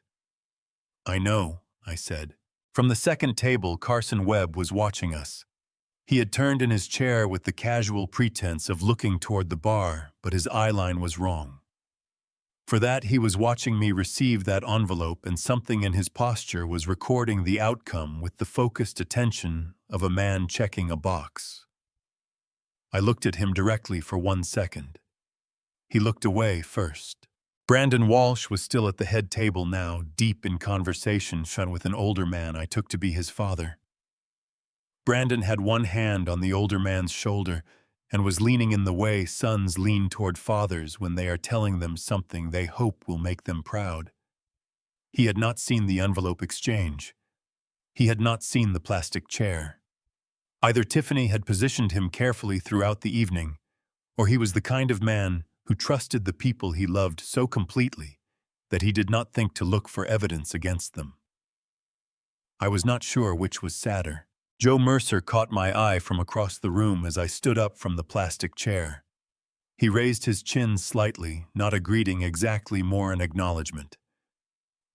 "I know," I said. From the second table, Carson Webb was watching us. He had turned in his chair with the casual pretense of looking toward the bar, but his eyeline was wrong. For that, he was watching me receive that envelope, and something in his posture was recording the outcome with the focused attention of a man checking a box. I looked at him directly for 1 second. He looked away first. Brandon Walsh was still at the head table now, deep in conversation with an older man I took to be his father. Brandon had one hand on the older man's shoulder and was leaning in the way sons lean toward fathers when they are telling them something they hope will make them proud. He had not seen the envelope exchange. He had not seen the plastic chair. Either Tiffany had positioned him carefully throughout the evening, or he was the kind of man who trusted the people he loved so completely that he did not think to look for evidence against them. I was not sure which was sadder. Joe Mercer caught my eye from across the room as I stood up from the plastic chair. He raised his chin slightly, not a greeting exactly, more an acknowledgement.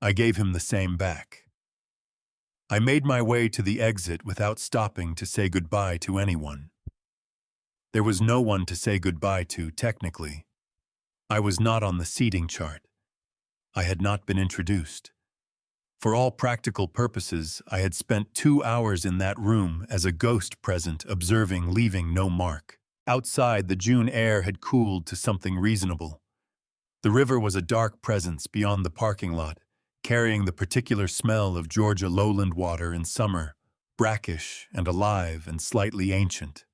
I gave him the same back. I made my way to the exit without stopping to say goodbye to anyone. There was no one to say goodbye to, technically. I was not on the seating chart. I had not been introduced. For all practical purposes, I had spent 2 hours in that room as a ghost present, observing, leaving no mark. Outside, the June air had cooled to something reasonable. The river was a dark presence beyond the parking lot, carrying the particular smell of Georgia lowland water in summer, brackish and alive and slightly ancient.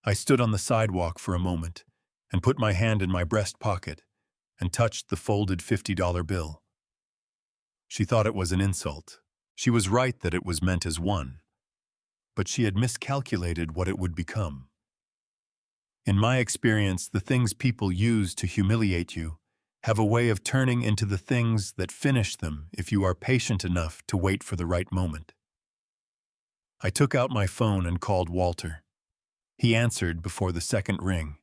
I stood on the sidewalk for a moment and put my hand in my breast pocket and touched the folded $50 bill. She thought it was an insult. She was right that it was meant as one. But she had miscalculated what it would become. In my experience, the things people use to humiliate you have a way of turning into the things that finish them if you are patient enough to wait for the right moment. I took out my phone and called Walter. He answered before the second ring.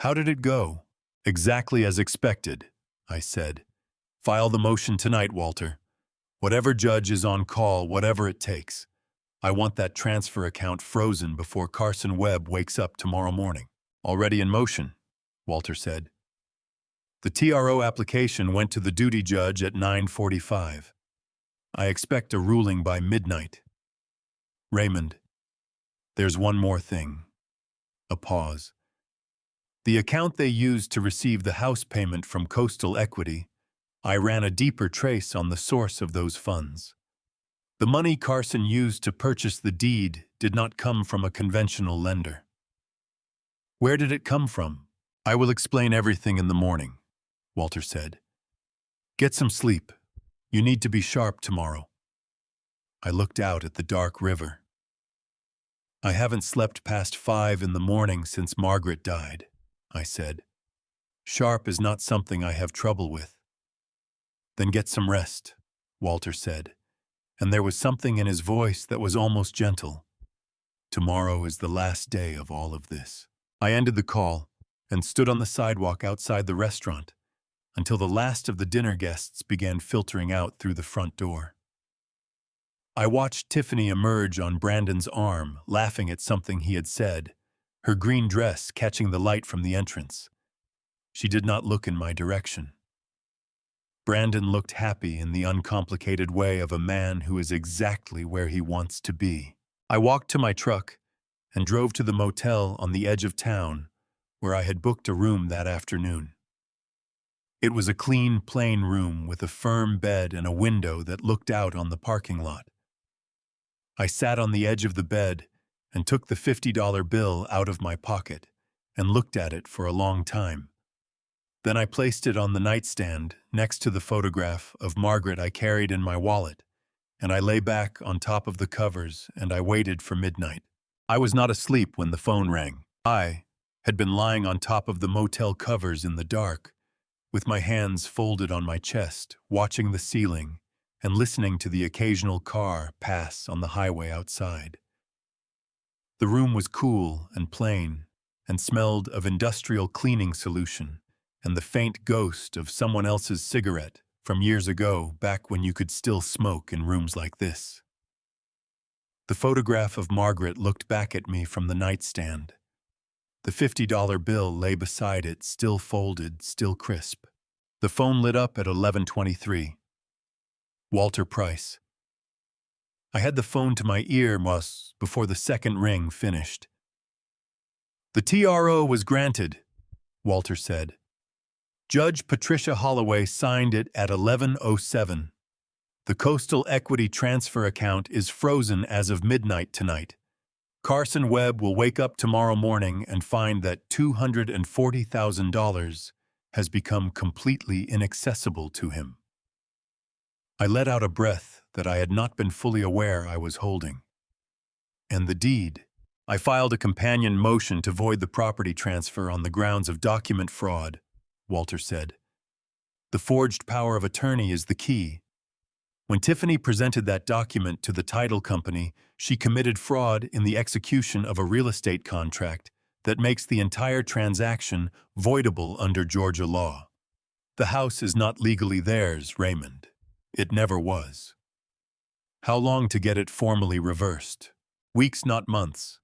"How did it go?" "Exactly as expected," I said. "File the motion tonight, Walter. Whatever judge is on call, whatever it takes. I want that transfer account frozen before Carson Webb wakes up tomorrow morning." "Already in motion," Walter said. The TRO application went to the duty judge at 9:45. I expect a ruling by midnight. Raymond, there's one more thing. A pause. The account they used to receive the house payment from Coastal Equity, I ran a deeper trace on the source of those funds. The money Carson used to purchase the deed did not come from a conventional lender. Where did it come from? "I will explain everything in the morning," Walter said. "Get some sleep. You need to be sharp tomorrow." I looked out at the dark river. "I haven't slept past 5 in the morning since Margaret died," I said. "Sharp is not something I have trouble with." "Then get some rest," Walter said, and there was something in his voice that was almost gentle. "Tomorrow is the last day of all of this." I ended the call and stood on the sidewalk outside the restaurant until the last of the dinner guests began filtering out through the front door. I watched Tiffany emerge on Brandon's arm, laughing at something he had said, her green dress catching the light from the entrance. She did not look in my direction. Brandon looked happy in the uncomplicated way of a man who is exactly where he wants to be. I walked to my truck and drove to the motel on the edge of town where I had booked a room that afternoon. It was a clean, plain room with a firm bed and a window that looked out on the parking lot. I sat on the edge of the bed and took the $50 bill out of my pocket and looked at it for a long time. Then I placed it on the nightstand next to the photograph of Margaret I carried in my wallet, and I lay back on top of the covers and I waited for midnight. I was not asleep when the phone rang. I had been lying on top of the motel covers in the dark, with my hands folded on my chest, watching the ceiling and listening to the occasional car pass on the highway outside. The room was cool and plain and smelled of industrial cleaning solution and the faint ghost of someone else's cigarette from years ago, back when you could still smoke in rooms like this. The photograph of Margaret looked back at me from the nightstand. The $50 bill lay beside it, still folded, still crisp. The phone lit up at 11:23. Walter Price. I had the phone to my ear before the second ring finished. "The TRO was granted," Walter said. Judge Patricia Holloway signed it at 11:07. The coastal equity transfer account is frozen as of midnight tonight. Carson Webb will wake up tomorrow morning and find that $240,000 has become completely inaccessible to him. I let out a breath that I had not been fully aware I was holding. And the deed. I filed a companion motion to void the property transfer on the grounds of document fraud, Walter said. The forged power of attorney is the key. When Tiffany presented that document to the title company, she committed fraud in the execution of a real estate contract that makes the entire transaction voidable under Georgia law. The house is not legally theirs, Raymond. It never was. How long to get it formally reversed? Weeks, not months.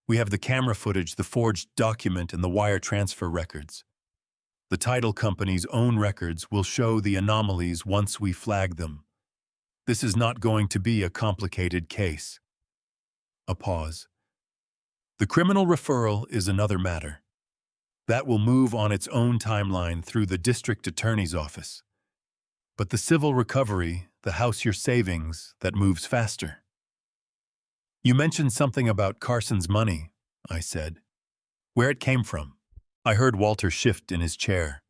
We have the camera footage, the forged document, and the wire transfer records. The title company's own records will show the anomalies once we flag them. This is not going to be a complicated case. A pause. The criminal referral is another matter. That will move on its own timeline through the district attorney's office. But the civil recovery, the house your savings, that moves faster. You mentioned something about Carson's money, I said. Where it came from. I heard Walter shift in his chair.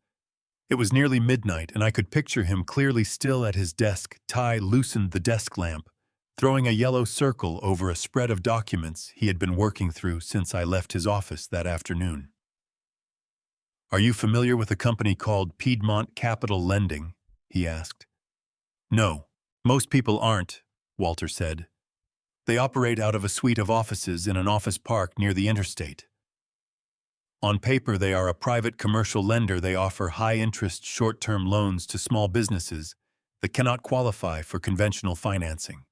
It was nearly midnight, and I could picture him clearly still at his desk. Ty loosened the desk lamp, throwing a yellow circle over a spread of documents he had been working through since I left his office that afternoon. Are you familiar with a company called Piedmont Capital Lending? He asked. No, most people aren't, Walter said. They operate out of a suite of offices in an office park near the interstate. On paper, they are a private commercial lender. They offer high-interest, short-term loans to small businesses that cannot qualify for conventional financing.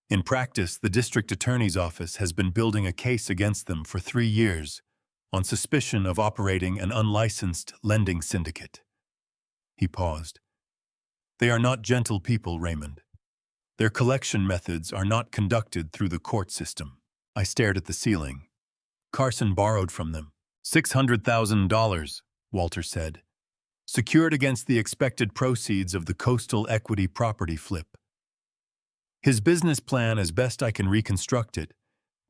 In practice, the district attorney's office has been building a case against them for 3 years on suspicion of operating an unlicensed lending syndicate. He paused. They are not gentle people, Raymond. Their collection methods are not conducted through the court system. I stared at the ceiling. Carson borrowed from them. $600,000, Walter said, secured against the expected proceeds of the coastal equity property flip. His business plan, as best I can reconstruct it,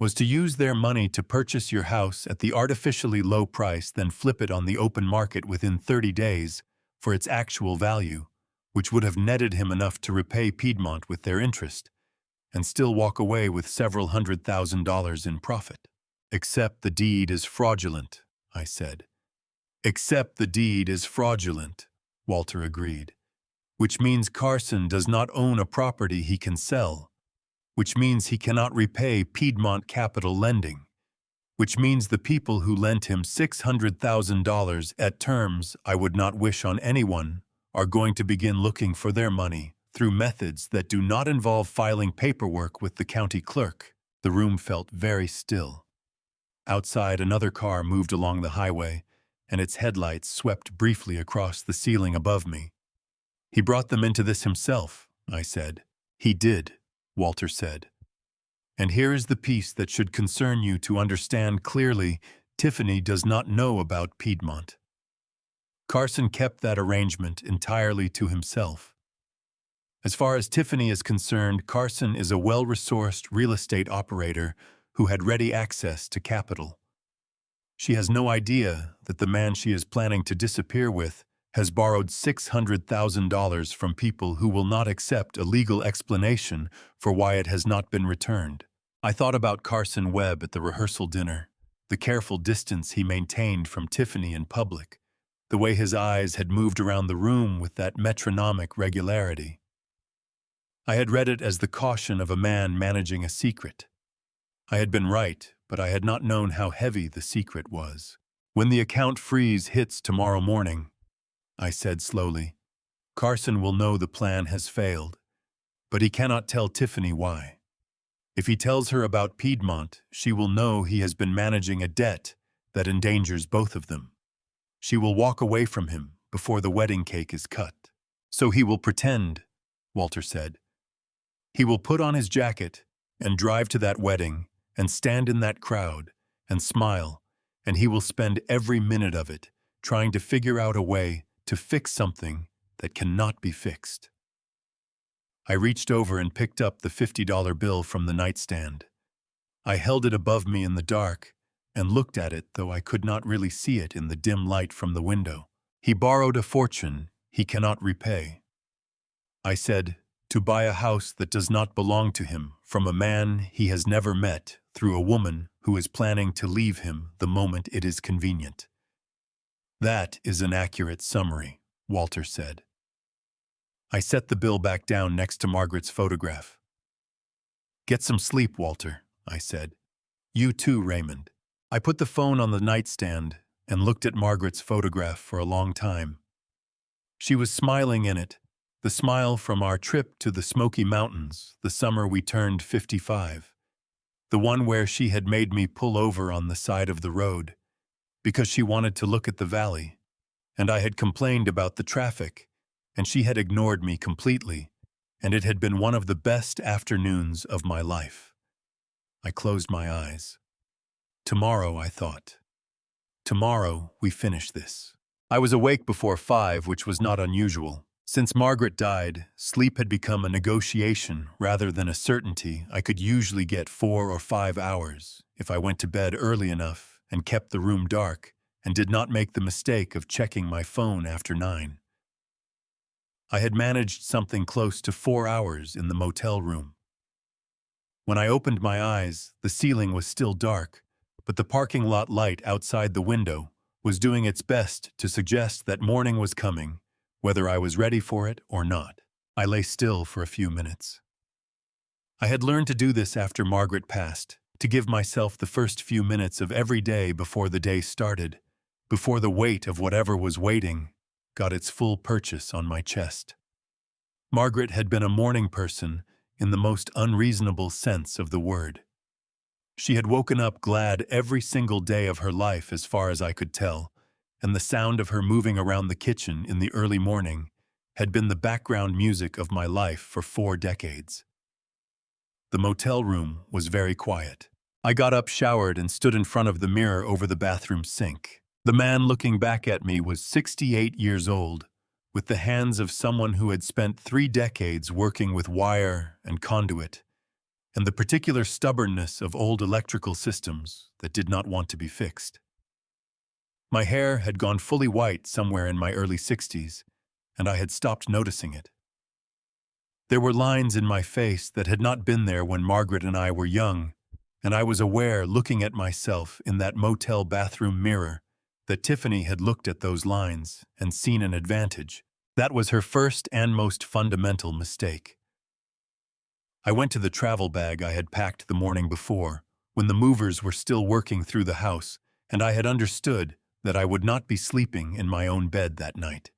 was to use their money to purchase your house at the artificially low price, then flip it on the open market within 30 days for its actual value, which would have netted him enough to repay Piedmont with their interest and still walk away with several $100,000 in profit. Except the deed is fraudulent, I said. Except the deed is fraudulent, Walter agreed. Which means Carson does not own a property he can sell. Which means he cannot repay Piedmont Capital Lending. Which means the people who lent him $600,000 at terms I would not wish on anyone are going to begin looking for their money through methods that do not involve filing paperwork with the county clerk. The room felt very still. Outside, another car moved along the highway, and its headlights swept briefly across the ceiling above me. He brought them into this himself, I said. He did, Walter said. And here is the piece that should concern you to understand clearly. Tiffany does not know about Piedmont. Carson kept that arrangement entirely to himself. As far as Tiffany is concerned, Carson is a well-resourced real estate operator who had ready access to capital. She has no idea that the man she is planning to disappear with has borrowed $600,000 from people who will not accept a legal explanation for why it has not been returned. I thought about Carson Webb at the rehearsal dinner, the careful distance he maintained from Tiffany in public, the way his eyes had moved around the room with that metronomic regularity. I had read it as the caution of a man managing a secret. I had been right, but I had not known how heavy the secret was. When the account freeze hits tomorrow morning, I said slowly, Carson will know the plan has failed, but he cannot tell Tiffany why. If he tells her about Piedmont, she will know he has been managing a debt that endangers both of them. She will walk away from him before the wedding cake is cut. So he will pretend, Walter said. He will put on his jacket and drive to that wedding and stand in that crowd and smile, and he will spend every minute of it trying to figure out a way to fix something that cannot be fixed. I reached over and picked up the $50 bill from the nightstand. I held it above me in the dark and looked at it, though I could not really see it in the dim light from the window. He borrowed a fortune he cannot repay. I said, to buy a house that does not belong to him from a man he has never met through a woman who is planning to leave him the moment it is convenient. That is an accurate summary, Walter said. I set the bill back down next to Margaret's photograph. Get some sleep, Walter, I said. You too, Raymond. I put the phone on the nightstand and looked at Margaret's photograph for a long time. She was smiling in it, the smile from our trip to the Smoky Mountains the summer we turned 55, the one where she had made me pull over on the side of the road because she wanted to look at the valley, and I had complained about the traffic, and she had ignored me completely, and it had been one of the best afternoons of my life. I closed my eyes. Tomorrow, I thought. Tomorrow, we finish this. I was awake before 5, which was not unusual. Since Margaret died, sleep had become a negotiation rather than a certainty. I could usually get 4 or 5 hours if I went to bed early enough and kept the room dark and did not make the mistake of checking my phone after 9. I had managed something close to 4 hours in the motel room. When I opened my eyes, the ceiling was still dark, but the parking lot light outside the window was doing its best to suggest that morning was coming, whether I was ready for it or not. I lay still for a few minutes. I had learned to do this after Margaret passed, to give myself the first few minutes of every day before the day started, before the weight of whatever was waiting got its full purchase on my chest. Margaret had been a morning person in the most unreasonable sense of the word. She had woken up glad every single day of her life as far as I could tell, and the sound of her moving around the kitchen in the early morning had been the background music of my life for 4 decades. The motel room was very quiet. I got up, showered, and stood in front of the mirror over the bathroom sink. The man looking back at me was 68 years old, with the hands of someone who had spent 3 decades working with wire and conduit, and the particular stubbornness of old electrical systems that did not want to be fixed. My hair had gone fully white somewhere in my early 60s, and I had stopped noticing it. There were lines in my face that had not been there when Margaret and I were young, and I was aware, looking at myself in that motel bathroom mirror, that Tiffany had looked at those lines and seen an advantage. That was her first and most fundamental mistake. I went to the travel bag I had packed the morning before, when the movers were still working through the house, and I had understood that I would not be sleeping in my own bed that night.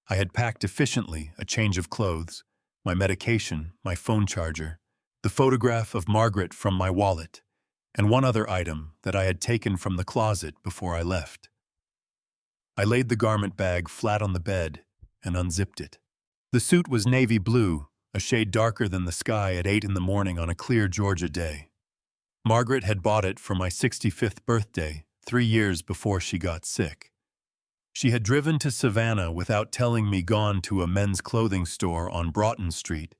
I had packed efficiently a change of clothes, my medication, my phone charger, the photograph of Margaret from my wallet, and one other item that I had taken from the closet before I left. I laid the garment bag flat on the bed and unzipped it. The suit was navy blue, a shade darker than the sky at 8 in the morning on a clear Georgia day. Margaret had bought it for my 65th birthday, 3 years before she got sick. She had driven to Savannah without telling me, gone to a men's clothing store on Broughton Street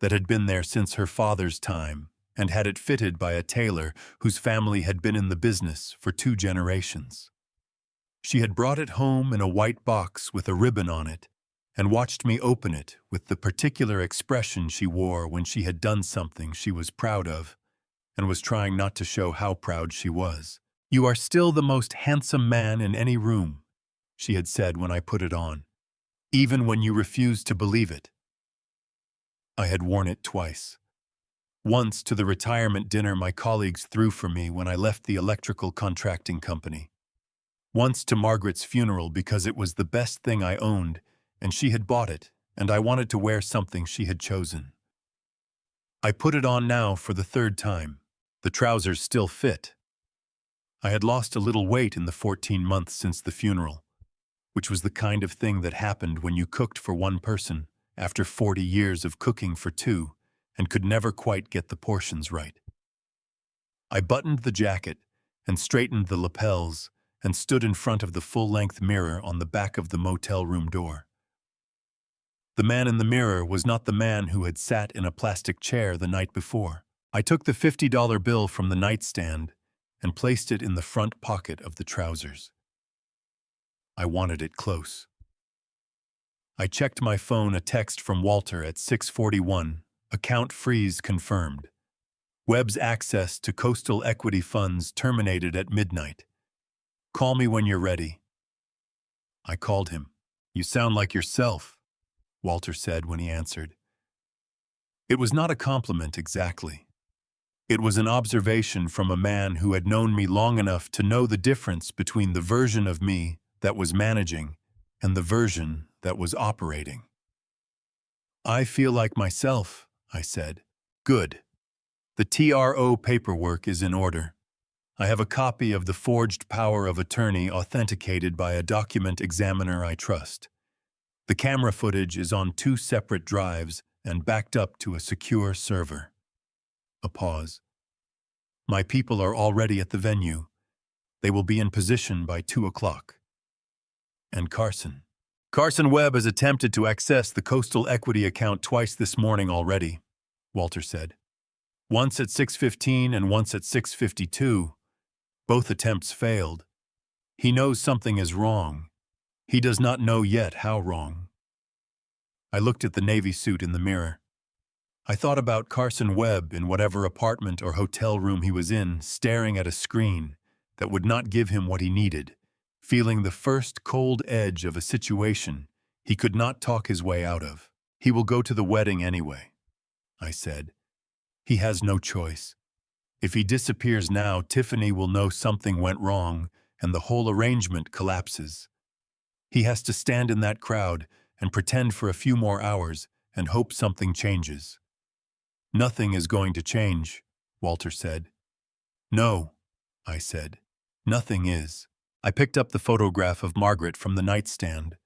that had been there since her father's time, and had it fitted by a tailor whose family had been in the business for 2 generations. She had brought it home in a white box with a ribbon on it, and watched me open it with the particular expression she wore when she had done something she was proud of, and was trying not to show how proud she was. "You are still the most handsome man in any room," she had said when I put it on, "even when you refused to believe it." I had worn it twice. Once to the retirement dinner my colleagues threw for me when I left the electrical contracting company. Once to Margaret's funeral because it was the best thing I owned, and she had bought it, and I wanted to wear something she had chosen. I put it on now for the 3rd time. The trousers still fit. I had lost a little weight in the 14 months since the funeral, which was the kind of thing that happened when you cooked for 1 person after 40 years of cooking for 2 and could never quite get the portions right. I buttoned the jacket and straightened the lapels and stood in front of the full-length mirror on the back of the motel room door. The man in the mirror was not the man who had sat in a plastic chair the night before. I took the $50 bill from the nightstand and placed it in the front pocket of the trousers. I wanted it close. I checked my phone, a text from Walter at 6:41, account freeze confirmed. Webb's access to coastal equity funds terminated at midnight. Call me when you're ready. I called him. You sound like yourself, Walter said when he answered. It was not a compliment exactly. It was an observation from a man who had known me long enough to know the difference between the version of me that was managing and the version that was operating. I feel like myself, I said. Good. The TRO paperwork is in order. I have a copy of the forged power of attorney authenticated by a document examiner I trust. The camera footage is on 2 separate drives and backed up to a secure server. A pause. My people are already at the venue. They will be in position by 2 o'clock. And Carson. Carson Webb has attempted to access the coastal equity account twice this morning already, Walter said. Once at 6:15 and once at 6:52. Both attempts failed. He knows something is wrong. He does not know yet how wrong. I looked at the navy suit in the mirror. I thought about Carson Webb in whatever apartment or hotel room he was in, staring at a screen that would not give him what he needed, feeling the first cold edge of a situation he could not talk his way out of. He will go to the wedding anyway, I said. He has no choice. If he disappears now, Tiffany will know something went wrong and the whole arrangement collapses. He has to stand in that crowd and pretend for a few more hours and hope something changes. Nothing is going to change, Walter said. No, I said. Nothing is. I picked up the photograph of Margaret from the nightstand,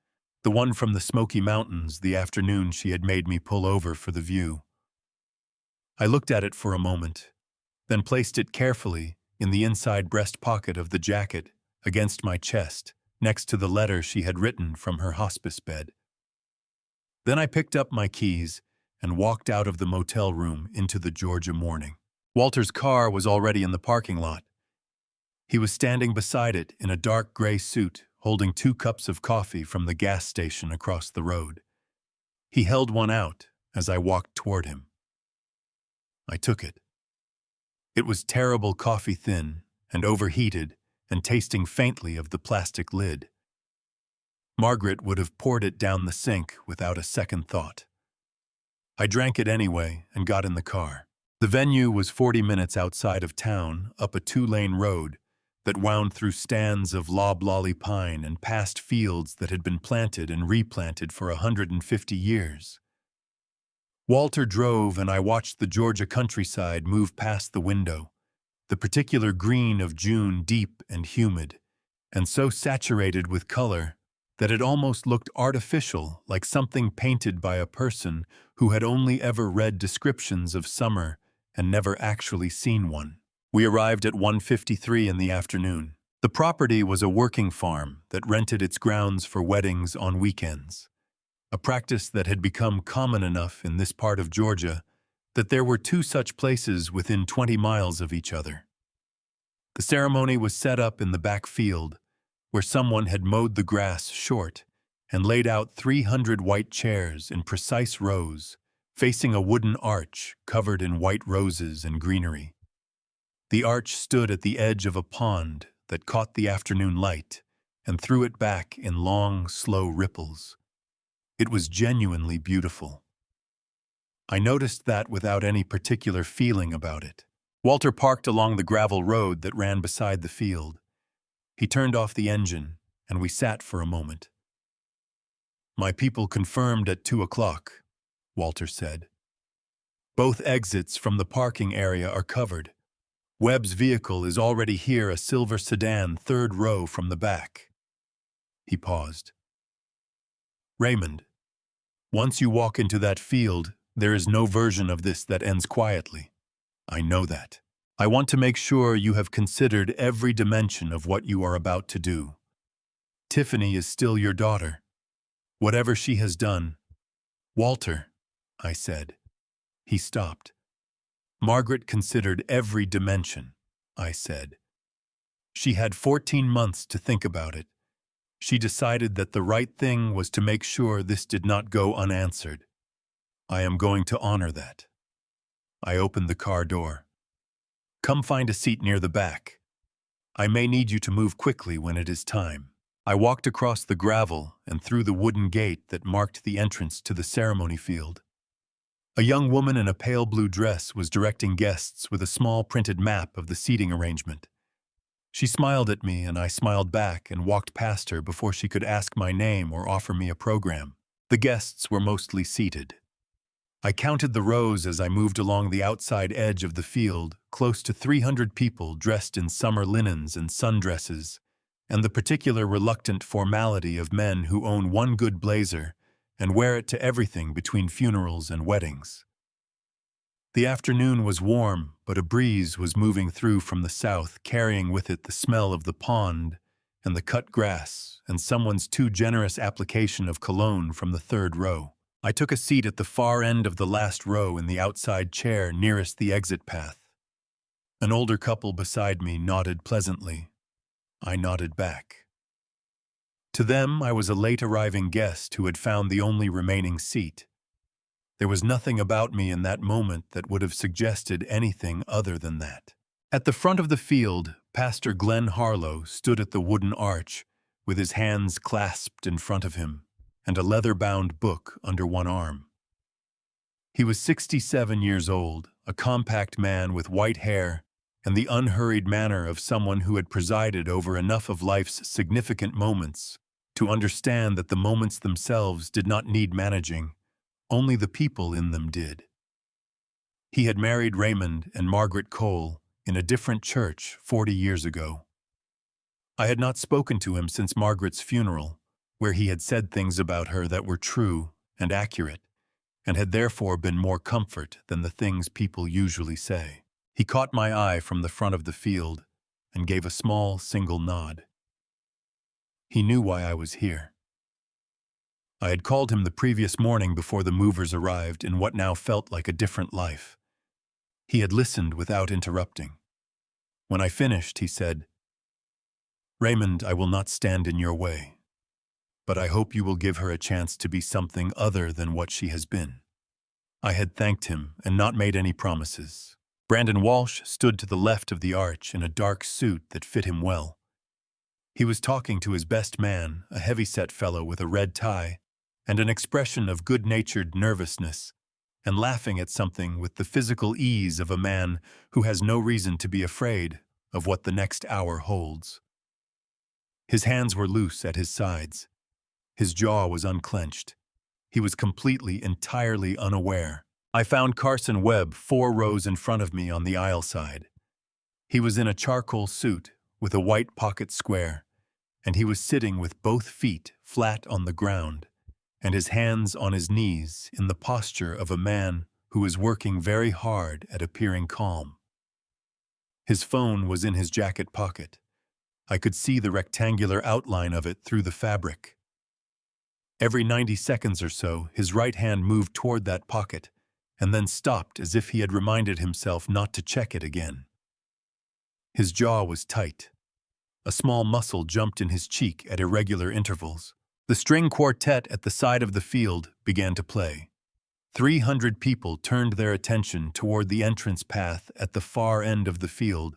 the one from the Smoky Mountains the afternoon she had made me pull over for the view. I looked at it for a moment, then placed it carefully in the inside breast pocket of the jacket against my chest, next to the letter she had written from her hospice bed. Then I picked up my keys and walked out of the motel room into the Georgia morning. Walter's car was already in the parking lot. He was standing beside it in a dark gray suit, holding 2 cups of coffee from the gas station across the road. He held one out as I walked toward him. I took it. It was terrible coffee thin and overheated and tasting faintly of the plastic lid. Margaret would have poured it down the sink without a second thought. I drank it anyway and got in the car. The venue was 40 minutes outside of town, up a 2-lane road that wound through stands of loblolly pine and past fields that had been planted and replanted for 150 years. Walter drove and I watched the Georgia countryside move past the window, the particular green of June deep and humid, and so saturated with color that it almost looked artificial, like something painted by a person who had only ever read descriptions of summer and never actually seen one. We arrived at 1:53 in the afternoon. The property was a working farm that rented its grounds for weddings on weekends, a practice that had become common enough in this part of Georgia that there were 2 such places within 20 miles of each other. The ceremony was set up in the back field, where someone had mowed the grass short and laid out 300 white chairs in precise rows, facing a wooden arch covered in white roses and greenery. The arch stood at the edge of a pond that caught the afternoon light and threw it back in long, slow ripples. It was genuinely beautiful. I noticed that without any particular feeling about it. Walter parked along the gravel road that ran beside the field. He turned off the engine, and we sat for a moment. My people confirmed at 2 o'clock, Walter said. Both exits from the parking area are covered. Webb's vehicle is already here, a silver sedan, 3rd row from the back. He paused. Raymond, once you walk into that field, there is no version of this that ends quietly. I know that. I want to make sure you have considered every dimension of what you are about to do. Tiffany is still your daughter. Whatever she has done. Walter, I said. He stopped. Margaret considered every dimension, I said. She had 14 months to think about it. She decided that the right thing was to make sure this did not go unanswered. I am going to honor that. I opened the car door. Come find a seat near the back. I may need you to move quickly when it is time. I walked across the gravel and through the wooden gate that marked the entrance to the ceremony field. A young woman in a pale blue dress was directing guests with a small printed map of the seating arrangement. She smiled at me and I smiled back and walked past her before she could ask my name or offer me a program. The guests were mostly seated. I counted the rows as I moved along the outside edge of the field, close to 300 people dressed in summer linens and sundresses, and the particular reluctant formality of men who own one good blazer and wear it to everything between funerals and weddings. The afternoon was warm, but a breeze was moving through from the south, carrying with it the smell of the pond and the cut grass and someone's too generous application of cologne from the third row. I took a seat at the far end of the last row in the outside chair nearest the exit path. An older couple beside me nodded pleasantly. I nodded back. To them, I was a late-arriving guest who had found the only remaining seat. There was nothing about me in that moment that would have suggested anything other than that. At the front of the field, Pastor Glenn Harlow stood at the wooden arch, with his hands clasped in front of him, and a leather-bound book under one arm. He was 67 years old, a compact man with white hair and the unhurried manner of someone who had presided over enough of life's significant moments to understand that the moments themselves did not need managing, only the people in them did. He had married Raymond and Margaret Cole in a different church 40 years ago. I had not spoken to him since Margaret's funeral, where he had said things about her that were true and accurate, and had therefore been more comfort than the things people usually say. He caught my eye from the front of the field and gave a small, single nod. He knew why I was here. I had called him the previous morning before the movers arrived in what now felt like a different life. He had listened without interrupting. When I finished, he said, "Raymond, I will not stand in your way, but I hope you will give her a chance to be something other than what she has been." I had thanked him and not made any promises. Brandon Walsh stood to the left of the arch in a dark suit that fit him well. He was talking to his best man, a heavy-set fellow with a red tie and an expression of good-natured nervousness, and laughing at something with the physical ease of a man who has no reason to be afraid of what the next hour holds. His hands were loose at his sides. His jaw was unclenched. He was completely, entirely unaware. I found Carson Webb 4 rows in front of me on the aisle side. He was in a charcoal suit with a white pocket square, and he was sitting with both feet flat on the ground and his hands on his knees in the posture of a man who is working very hard at appearing calm. His phone was in his jacket pocket. I could see the rectangular outline of it through the fabric. Every 90 seconds or so, his right hand moved toward that pocket and then stopped as if he had reminded himself not to check it again. His jaw was tight. A small muscle jumped in his cheek at irregular intervals. The string quartet at the side of the field began to play. 300 people turned their attention toward the entrance path at the far end of the field,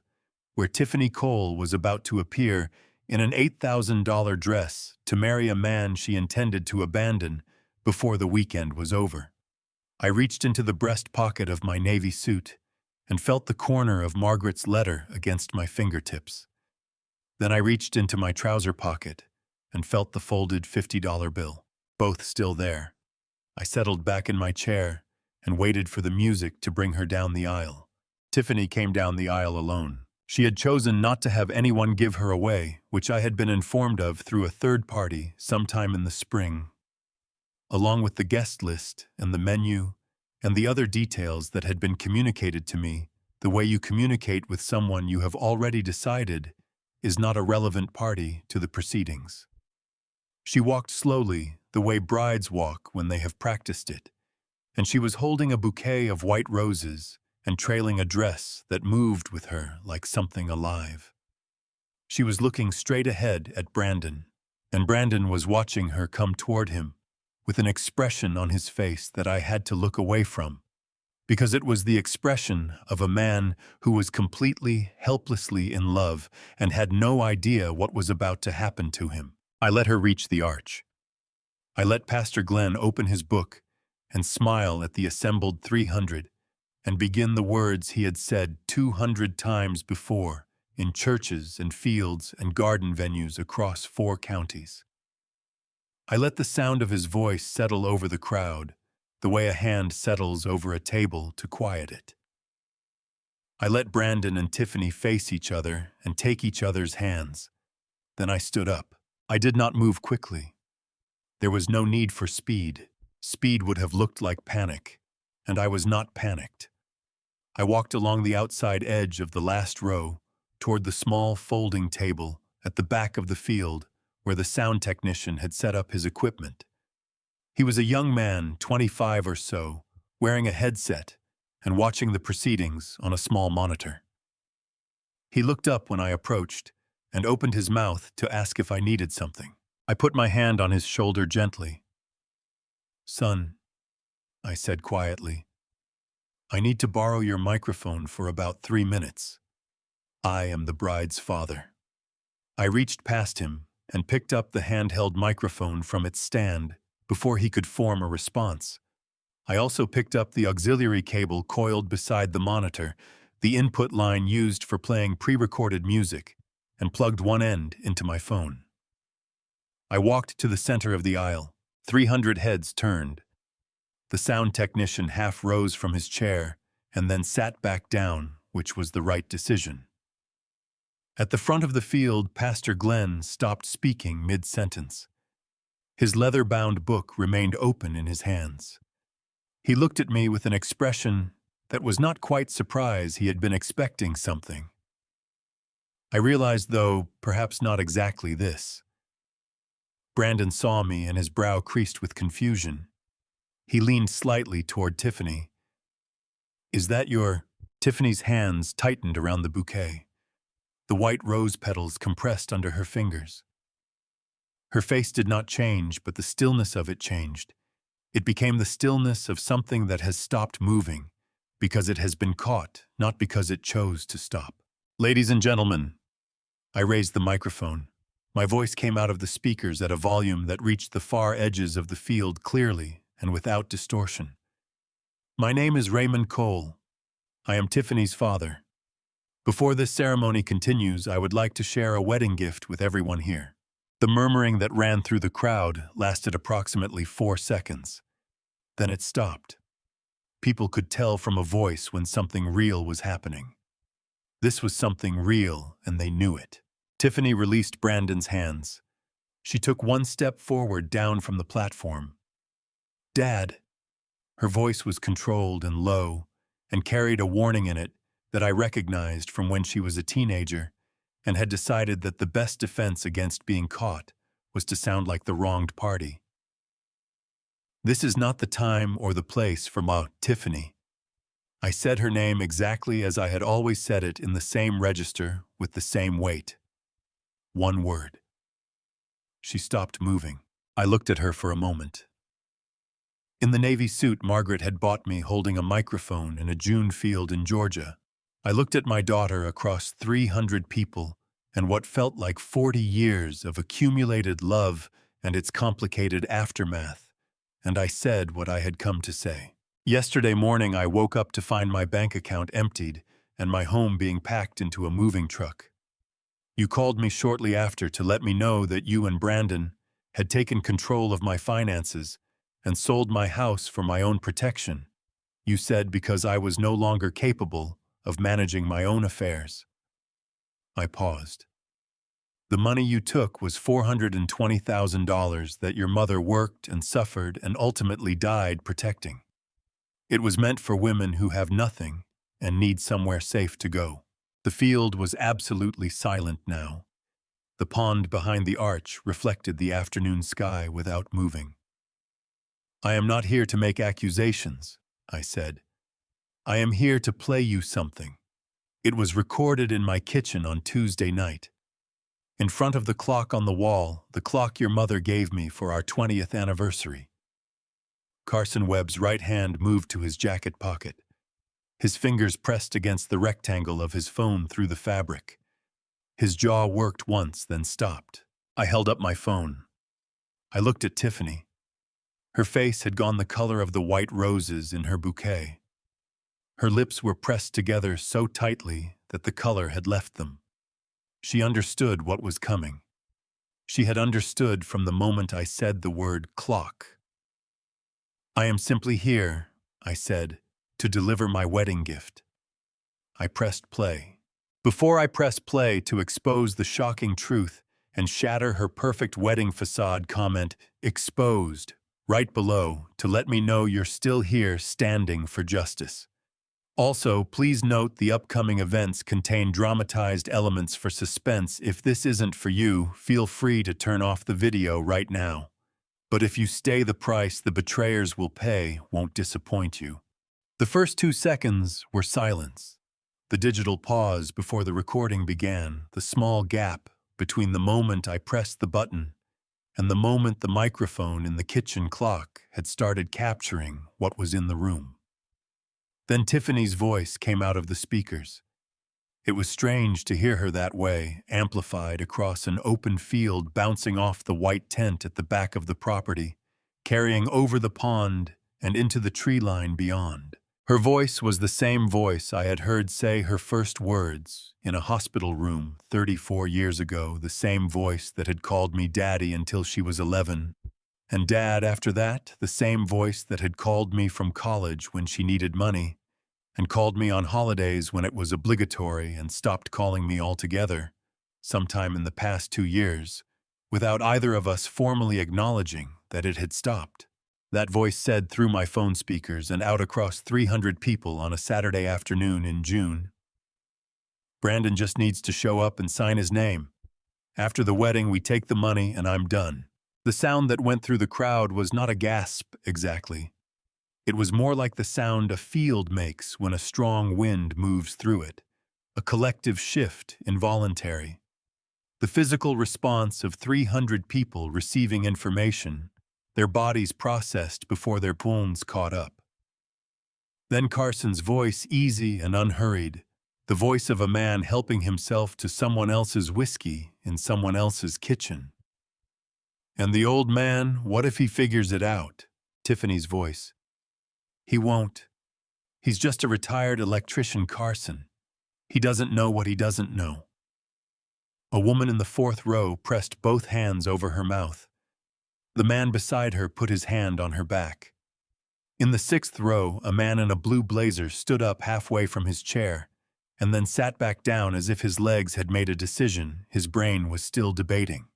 where Tiffany Cole was about to appear in an $8,000 dress to marry a man she intended to abandon before the weekend was over. I reached into the breast pocket of my navy suit and felt the corner of Margaret's letter against my fingertips. Then I reached into my trouser pocket and felt the folded $50 bill, both still there. I settled back in my chair and waited for the music to bring her down the aisle. Tiffany came down the aisle alone. She had chosen not to have anyone give her away, which I had been informed of through a third party sometime in the spring. Along with the guest list and the menu and the other details that had been communicated to me, The way you communicate with someone you have already decided is not a relevant party to the proceedings. She walked slowly, the way brides walk when they have practiced it, and she was holding a bouquet of white roses and trailing a dress that moved with her like something alive. She was looking straight ahead at Brandon, and Brandon was watching her come toward him with an expression on his face that I had to look away from, because it was the expression of a man who was completely, helplessly in love and had no idea what was about to happen to him. I let her reach the arch. I let Pastor Glenn open his book and smile at the assembled 300 and begin the words he had said 200 times before in churches and fields and garden venues across 4 counties. I let the sound of his voice settle over the crowd, the way a hand settles over a table to quiet it. I let Brandon and Tiffany face each other and take each other's hands. Then I stood up. I did not move quickly. There was no need for speed. Speed would have looked like panic, and I was not panicked. I walked along the outside edge of the last row toward the small folding table at the back of the field where the sound technician had set up his equipment. He was a young man, 25 or so, wearing a headset and watching the proceedings on a small monitor. He looked up when I approached and opened his mouth to ask if I needed something. I put my hand on his shoulder gently. "Son," I said quietly, "I need to borrow your microphone for about 3 minutes. I am the bride's father." I reached past him and picked up the handheld microphone from its stand before he could form a response. I also picked up the auxiliary cable coiled beside the monitor, the input line used for playing pre-recorded music, and plugged one end into my phone. I walked to the center of the aisle. 300 heads turned. The sound technician half rose from his chair and then sat back down, which was the right decision. At the front of the field, Pastor Glenn stopped speaking mid-sentence. His leather-bound book remained open in his hands. He looked at me with an expression that was not quite surprise. He had been expecting something. I realized, though, perhaps not exactly this. Brandon saw me and his brow creased with confusion. He leaned slightly toward Tiffany. "Is that your—" Tiffany's hands tightened around the bouquet. The white rose petals compressed under her fingers. Her face did not change, but the stillness of it changed. It became the stillness of something that has stopped moving, because it has been caught, not because it chose to stop. "Ladies and gentlemen," I raised the microphone. My voice came out of the speakers at a volume that reached the far edges of the field clearly and without distortion. "My name is Raymond Cole. I am Tiffany's father. Before this ceremony continues, I would like to share a wedding gift with everyone here." The murmuring that ran through the crowd lasted approximately 4 seconds. Then it stopped. People could tell from a voice when something real was happening. This was something real, and they knew it. Tiffany released Brandon's hands. She took one step forward down from the platform. "Dad." Her voice was controlled and low, and carried a warning in it that I recognized from when she was a teenager and had decided that the best defense against being caught was to sound like the wronged party. "This is not the time or the place for Tiffany." I said her name exactly as I had always said it, in the same register with the same weight. One word. She stopped moving. I looked at her for a moment. In the navy suit Margaret had bought me, holding a microphone in a June field in Georgia, I looked at my daughter across 300 people and what felt like 40 years of accumulated love and its complicated aftermath, and I said what I had come to say. "Yesterday morning I woke up to find my bank account emptied and my home being packed into a moving truck. You called me shortly after to let me know that you and Brandon had taken control of my finances and sold my house for my own protection. You said because I was no longer capable of managing my own affairs." I paused. "The money you took was $420,000 that your mother worked and suffered and ultimately died protecting. It was meant for women who have nothing and need somewhere safe to go. The field was absolutely silent now. The pond behind the arch reflected the afternoon sky without moving. "I am not here to make accusations," I said. "I am here to play you something. It was recorded in my kitchen on Tuesday night. In front of the clock on the wall, the clock your mother gave me for our 20th anniversary." Carson Webb's right hand moved to his jacket pocket. His fingers pressed against the rectangle of his phone through the fabric. His jaw worked once, then stopped. I held up my phone. I looked at Tiffany. Her face had gone the color of the white roses in her bouquet. Her lips were pressed together so tightly that the color had left them. She understood what was coming. She had understood from the moment I said the word clock. "I am simply here," I said, "to deliver my wedding gift." I pressed play. Before I pressed play to expose the shocking truth and shatter her perfect wedding facade, comment "exposed" right below to let me know you're still here standing for justice. Also, please note the upcoming events contain dramatized elements for suspense. If this isn't for you, feel free to turn off the video right now. But if you stay, the price the betrayers will pay won't disappoint you. The first 2 seconds were silence. The digital pause before the recording began, the small gap between the moment I pressed the button and the moment the microphone in the kitchen clock had started capturing what was in the room. Then Tiffany's voice came out of the speakers. It was strange to hear her that way, amplified across an open field, bouncing off the white tent at the back of the property, carrying over the pond and into the tree line beyond. Her voice was the same voice I had heard say her first words in a hospital room 34 years ago, the same voice that had called me Daddy until she was 11. And Dad after that, the same voice that had called me from college when she needed money, and called me on holidays when it was obligatory, and stopped calling me altogether, sometime in the past 2 years, without either of us formally acknowledging that it had stopped. That voice said through my phone speakers and out across 300 people on a Saturday afternoon in June, "Brandon just needs to show up and sign his name. After the wedding, we take the money and I'm done." The sound that went through the crowd was not a gasp exactly. It was more like the sound a field makes when a strong wind moves through it, a collective shift, involuntary. The physical response of 300 people receiving information, their bodies processed before their phones caught up. Then Carson's voice, easy and unhurried, the voice of a man helping himself to someone else's whiskey in someone else's kitchen. "And the old man, what if he figures it out?" Tiffany's voice. "He won't. He's just a retired electrician, Carson. He doesn't know what he doesn't know." A woman in the 4th row pressed both hands over her mouth. The man beside her put his hand on her back. In the 6th row, a man in a blue blazer stood up halfway from his chair and then sat back down as if his legs had made a decision his brain was still debating.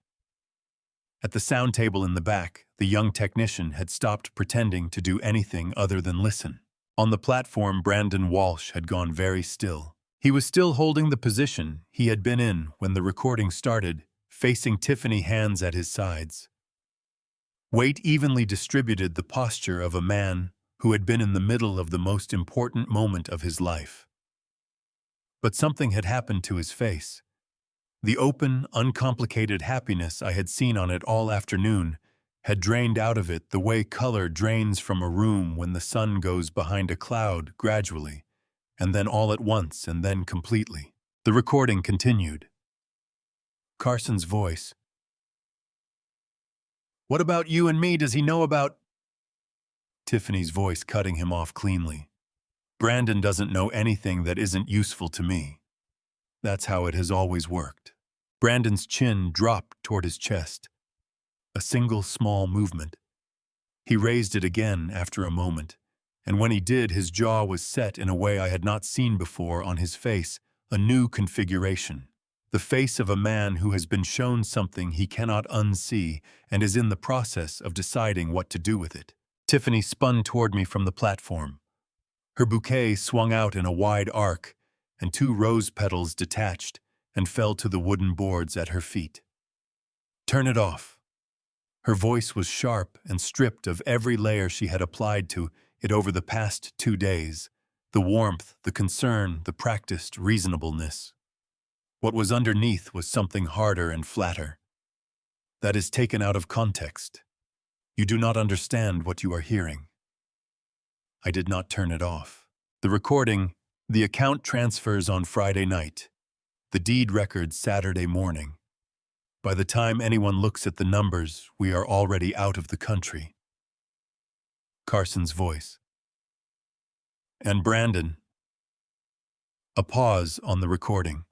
At the sound table in the back, the young technician had stopped pretending to do anything other than listen. On the platform, Brandon Walsh had gone very still. He was still holding the position he had been in when the recording started, facing Tiffany, hands at his sides. Weight evenly distributed, the posture of a man who had been in the middle of the most important moment of his life. But something had happened to his face. The open, uncomplicated happiness I had seen on it all afternoon had drained out of it the way color drains from a room when the sun goes behind a cloud, gradually, and then all at once, and then completely. The recording continued. Carson's voice. "What about you and me? Does he know about—" Tiffany's voice cutting him off cleanly. "Brandon doesn't know anything that isn't useful to me. That's how it has always worked." Brandon's chin dropped toward his chest. A single small movement. He raised it again after a moment, and when he did, his jaw was set in a way I had not seen before on his face, a new configuration. The face of a man who has been shown something he cannot unsee and is in the process of deciding what to do with it. Tiffany spun toward me from the platform. Her bouquet swung out in a wide arc, and 2 rose petals detached and fell to the wooden boards at her feet. "Turn it off." Her voice was sharp and stripped of every layer she had applied to it over the past 2 days, the warmth, the concern, the practiced reasonableness. What was underneath was something harder and flatter. "That is taken out of context. You do not understand what you are hearing." I did not turn it off. The account transfers on Friday night. The deed records Saturday morning. By the time anyone looks at the numbers, we are already out of the country. Carson's voice. "And Brandon." A pause on the recording.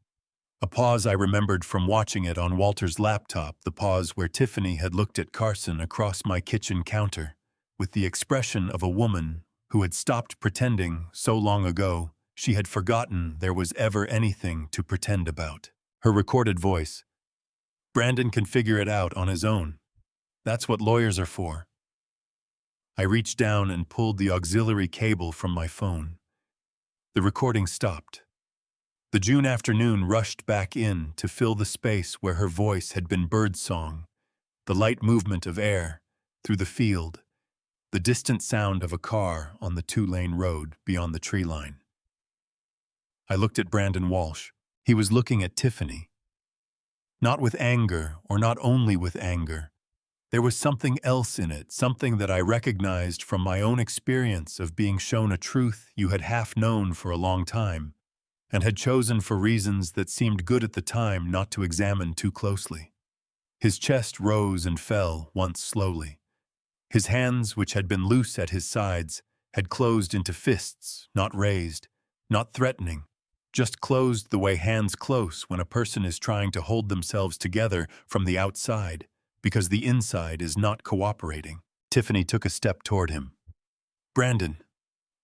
A pause I remembered from watching it on Walter's laptop, the pause where Tiffany had looked at Carson across my kitchen counter, with the expression of a woman who had stopped pretending so long ago she had forgotten there was ever anything to pretend about. Her recorded voice. "Brandon can figure it out on his own. That's what lawyers are for." I reached down and pulled the auxiliary cable from my phone. The recording stopped. The June afternoon rushed back in to fill the space where her voice had been birdsong, the light movement of air through the field, the distant sound of a car on the 2-lane road beyond the tree line. I looked at Brandon Walsh. He was looking at Tiffany. Not with anger, or not only with anger. There was something else in it, something that I recognized from my own experience of being shown a truth you had half known for a long time, and had chosen for reasons that seemed good at the time not to examine too closely. His chest rose and fell once slowly. His hands, which had been loose at his sides, had closed into fists, not raised, not threatening, just closed the way hands close when a person is trying to hold themselves together from the outside, because the inside is not cooperating. Tiffany took a step toward him. "Brandon,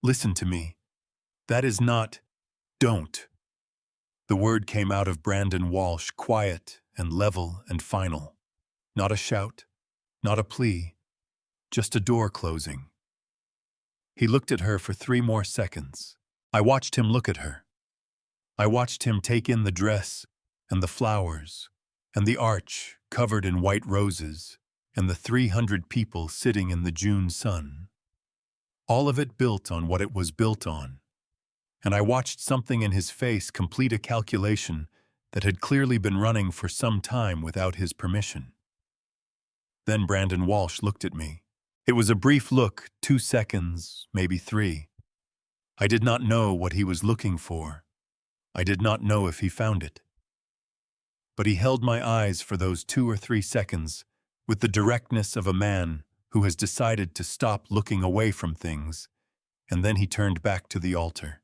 listen to me. That is not... Don't." The word came out of Brandon Walsh, quiet and level and final. Not a shout, not a plea, just a door closing. He looked at her for 3 more seconds. I watched him look at her. I watched him take in the dress and the flowers and the arch covered in white roses and the 300 people sitting in the June sun. All of it built on what it was built on. And I watched something in his face complete a calculation that had clearly been running for some time without his permission. Then Brandon Walsh looked at me. It was a brief look, 2 seconds, maybe 3. I did not know what he was looking for. I did not know if he found it. But he held my eyes for those 2 or 3 seconds with the directness of a man who has decided to stop looking away from things, and then he turned back to the altar.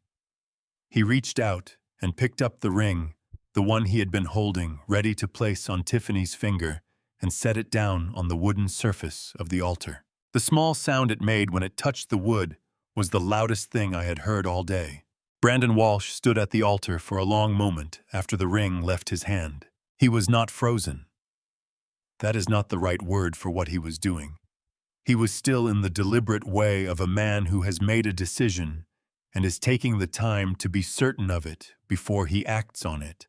He reached out and picked up the ring, the one he had been holding, ready to place on Tiffany's finger, and set it down on the wooden surface of the altar. The small sound it made when it touched the wood was the loudest thing I had heard all day. Brandon Walsh stood at the altar for a long moment after the ring left his hand. He was not frozen. That is not the right word for what he was doing. He was still in the deliberate way of a man who has made a decision and is taking the time to be certain of it before he acts on it,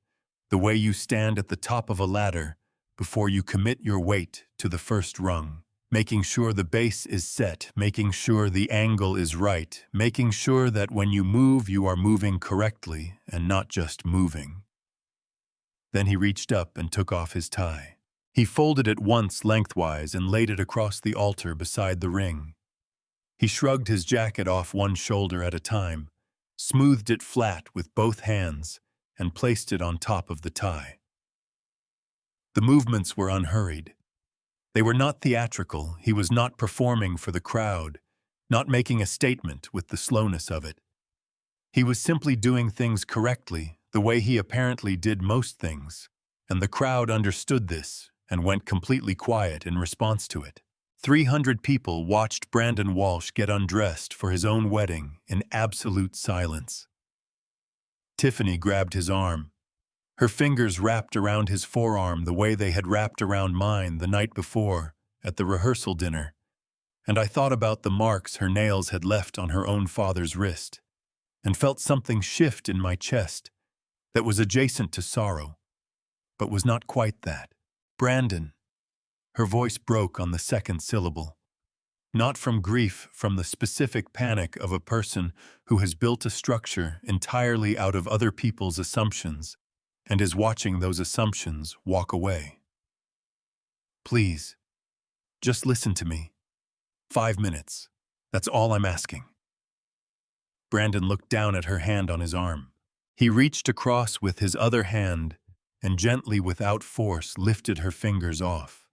the way you stand at the top of a ladder before you commit your weight to the first rung, making sure the base is set, making sure the angle is right, making sure that when you move, you are moving correctly and not just moving. Then he reached up and took off his tie. He folded it once lengthwise and laid it across the altar beside the ring. He shrugged his jacket off one shoulder at a time, smoothed it flat with both hands, and placed it on top of the tie. The movements were unhurried. They were not theatrical. He was not performing for the crowd, not making a statement with the slowness of it. He was simply doing things correctly, the way he apparently did most things, and the crowd understood this and went completely quiet in response to it. 300 people watched Brandon Walsh get undressed for his own wedding in absolute silence. Tiffany grabbed his arm. Her fingers wrapped around his forearm the way they had wrapped around mine the night before at the rehearsal dinner, and I thought about the marks her nails had left on her own father's wrist. and felt something shift in my chest that was adjacent to sorrow, but was not quite that. Brandon. Her voice broke on the second syllable. Not from grief, from the specific panic of a person who has built a structure entirely out of other people's assumptions and is watching those assumptions walk away. Please, just listen to me. 5 minutes. That's all I'm asking. Brandon looked down at her hand on his arm. He reached across with his other hand and gently, without force, lifted her fingers off.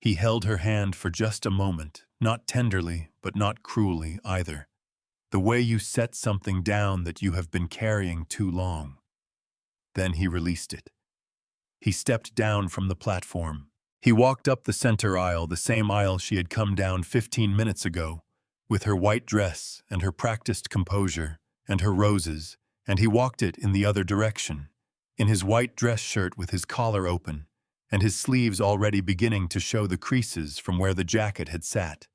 He held her hand for just a moment, not tenderly, but not cruelly either. The way you set something down that you have been carrying too long. Then he released it. He stepped down from the platform. He walked up the center aisle, the same aisle she had come down 15 minutes ago, with her white dress and her practiced composure and her roses, and he walked it in the other direction, in his white dress shirt with his collar open, and his sleeves already beginning to show the creases from where the jacket had sat.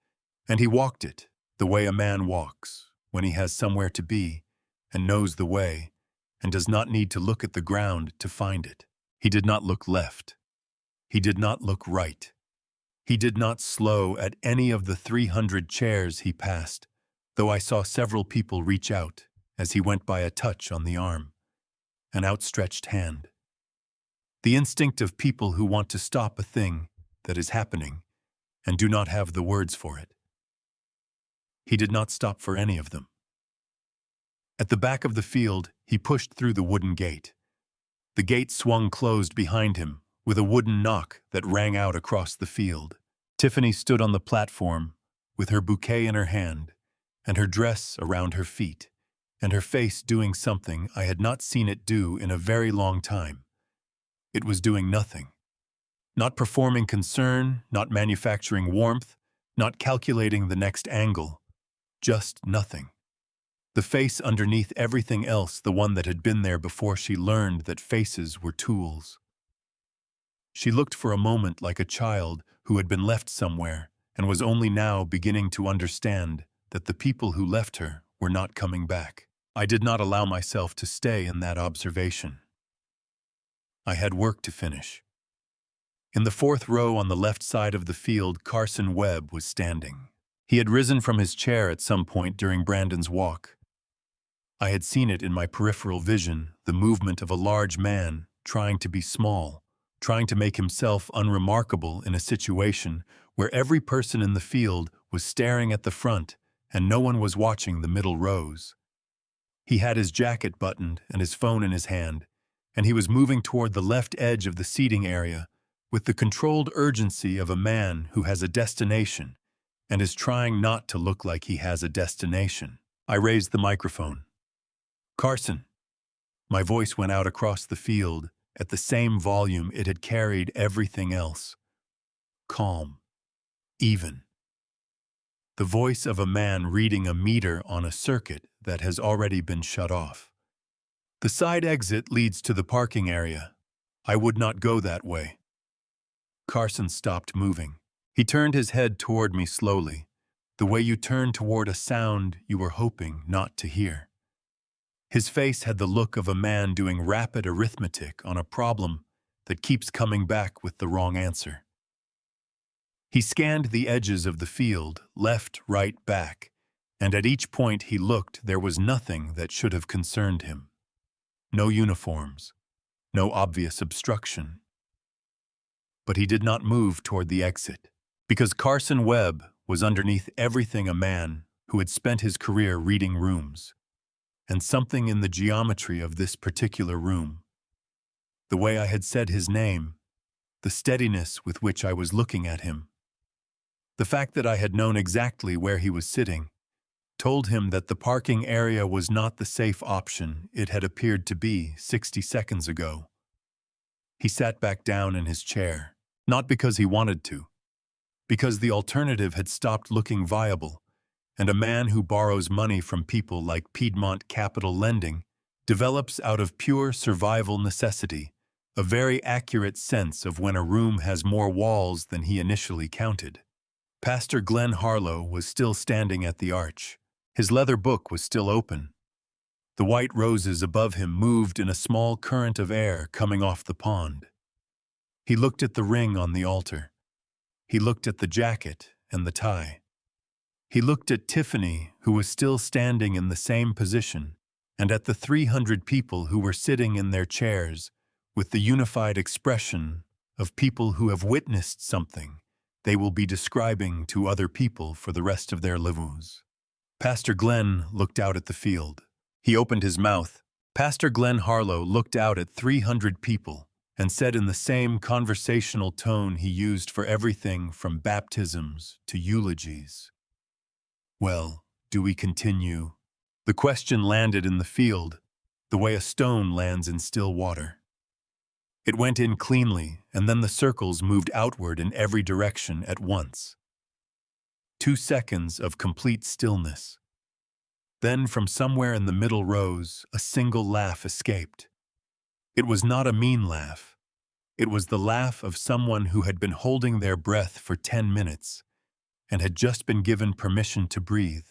And he walked it the way a man walks, when he has somewhere to be, and knows the way, and does not need to look at the ground to find it. He did not look left. He did not look right. He did not slow at any of the 300 chairs he passed, though I saw several people reach out as he went by a touch on the arm, an outstretched hand. The instinct of people who want to stop a thing that is happening and do not have the words for it. He did not stop for any of them. At the back of the field, he pushed through the wooden gate. The gate swung closed behind him with a wooden knock that rang out across the field. Tiffany stood on the platform with her bouquet in her hand and her dress around her feet, and her face doing something I had not seen it do in a very long time. It was doing nothing. Not performing concern, not manufacturing warmth, not calculating the next angle. Just nothing. The face underneath everything else, the one that had been there before she learned that faces were tools. She looked for a moment like a child who had been left somewhere and was only now beginning to understand that the people who left her were not coming back. I did not allow myself to stay in that observation. I had work to finish. In the fourth row on the left side of the field, Carson Webb was standing. He had risen from his chair at some point during Brandon's walk. I had seen it in my peripheral vision, the movement of a large man trying to be small, trying to make himself unremarkable in a situation where every person in the field was staring at the front and no one was watching the middle rows. He had his jacket buttoned and his phone in his hand, and he was moving toward the left edge of the seating area with the controlled urgency of a man who has a destination and is trying not to look like he has a destination. I raised the microphone. Carson. My voice went out across the field at the same volume it had carried everything else. Calm. Even. The voice of a man reading a meter on a circuit that has already been shut off. The side exit leads to the parking area. I would not go that way. Carson stopped moving. He turned his head toward me slowly, the way you turn toward a sound you were hoping not to hear. His face had the look of a man doing rapid arithmetic on a problem that keeps coming back with the wrong answer. He scanned the edges of the field, left, right, back, and at each point he looked, there was nothing that should have concerned him. No uniforms, no obvious obstruction. But he did not move toward the exit, because Carson Webb was underneath everything a man who had spent his career reading rooms, and something in the geometry of this particular room, the way I had said his name, the steadiness with which I was looking at him, the fact that I had known exactly where he was sitting, told him that the parking area was not the safe option it had appeared to be 60 seconds ago. He sat back down in his chair, not because he wanted to, because the alternative had stopped looking viable, and a man who borrows money from people like Piedmont Capital Lending develops out of pure survival necessity a very accurate sense of when a room has more walls than he initially counted. Pastor Glenn Harlow was still standing at the arch. His leather book was still open. The white roses above him moved in a small current of air coming off the pond. He looked at the ring on the altar. He looked at the jacket and the tie. He looked at Tiffany, who was still standing in the same position, and at the 300 people who were sitting in their chairs with the unified expression of people who have witnessed something they will be describing to other people for the rest of their lives. Pastor Glenn looked out at the field. He opened his mouth. Pastor Glenn Harlow looked out at 300 people and said in the same conversational tone he used for everything from baptisms to eulogies, "Well, do we continue?" The question landed in the field, the way a stone lands in still water. It went in cleanly, and then the circles moved outward in every direction at once. 2 seconds of complete stillness. Then from somewhere in the middle rows, a single laugh escaped. It was not a mean laugh. It was the laugh of someone who had been holding their breath for 10 minutes and had just been given permission to breathe.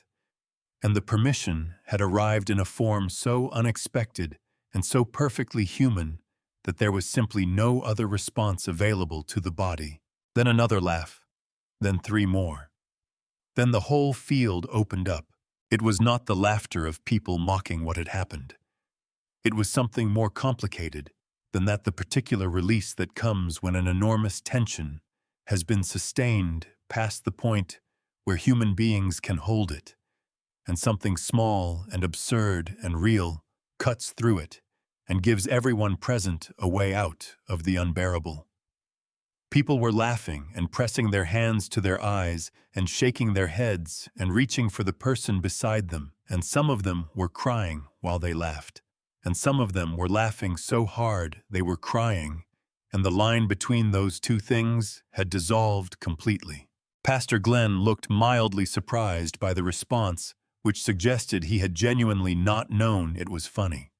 And the permission had arrived in a form so unexpected and so perfectly human that there was simply no other response available to the body. Then another laugh. Then 3 more. Then the whole field opened up. It was not the laughter of people mocking what had happened. It was something more complicated than that, the particular release that comes when an enormous tension has been sustained past the point where human beings can hold it, and something small and absurd and real cuts through it and gives everyone present a way out of the unbearable. People were laughing and pressing their hands to their eyes and shaking their heads and reaching for the person beside them, and some of them were crying while they laughed, and some of them were laughing so hard they were crying, and the line between those two things had dissolved completely. Pastor Glenn looked mildly surprised by the response, which suggested he had genuinely not known it was funny.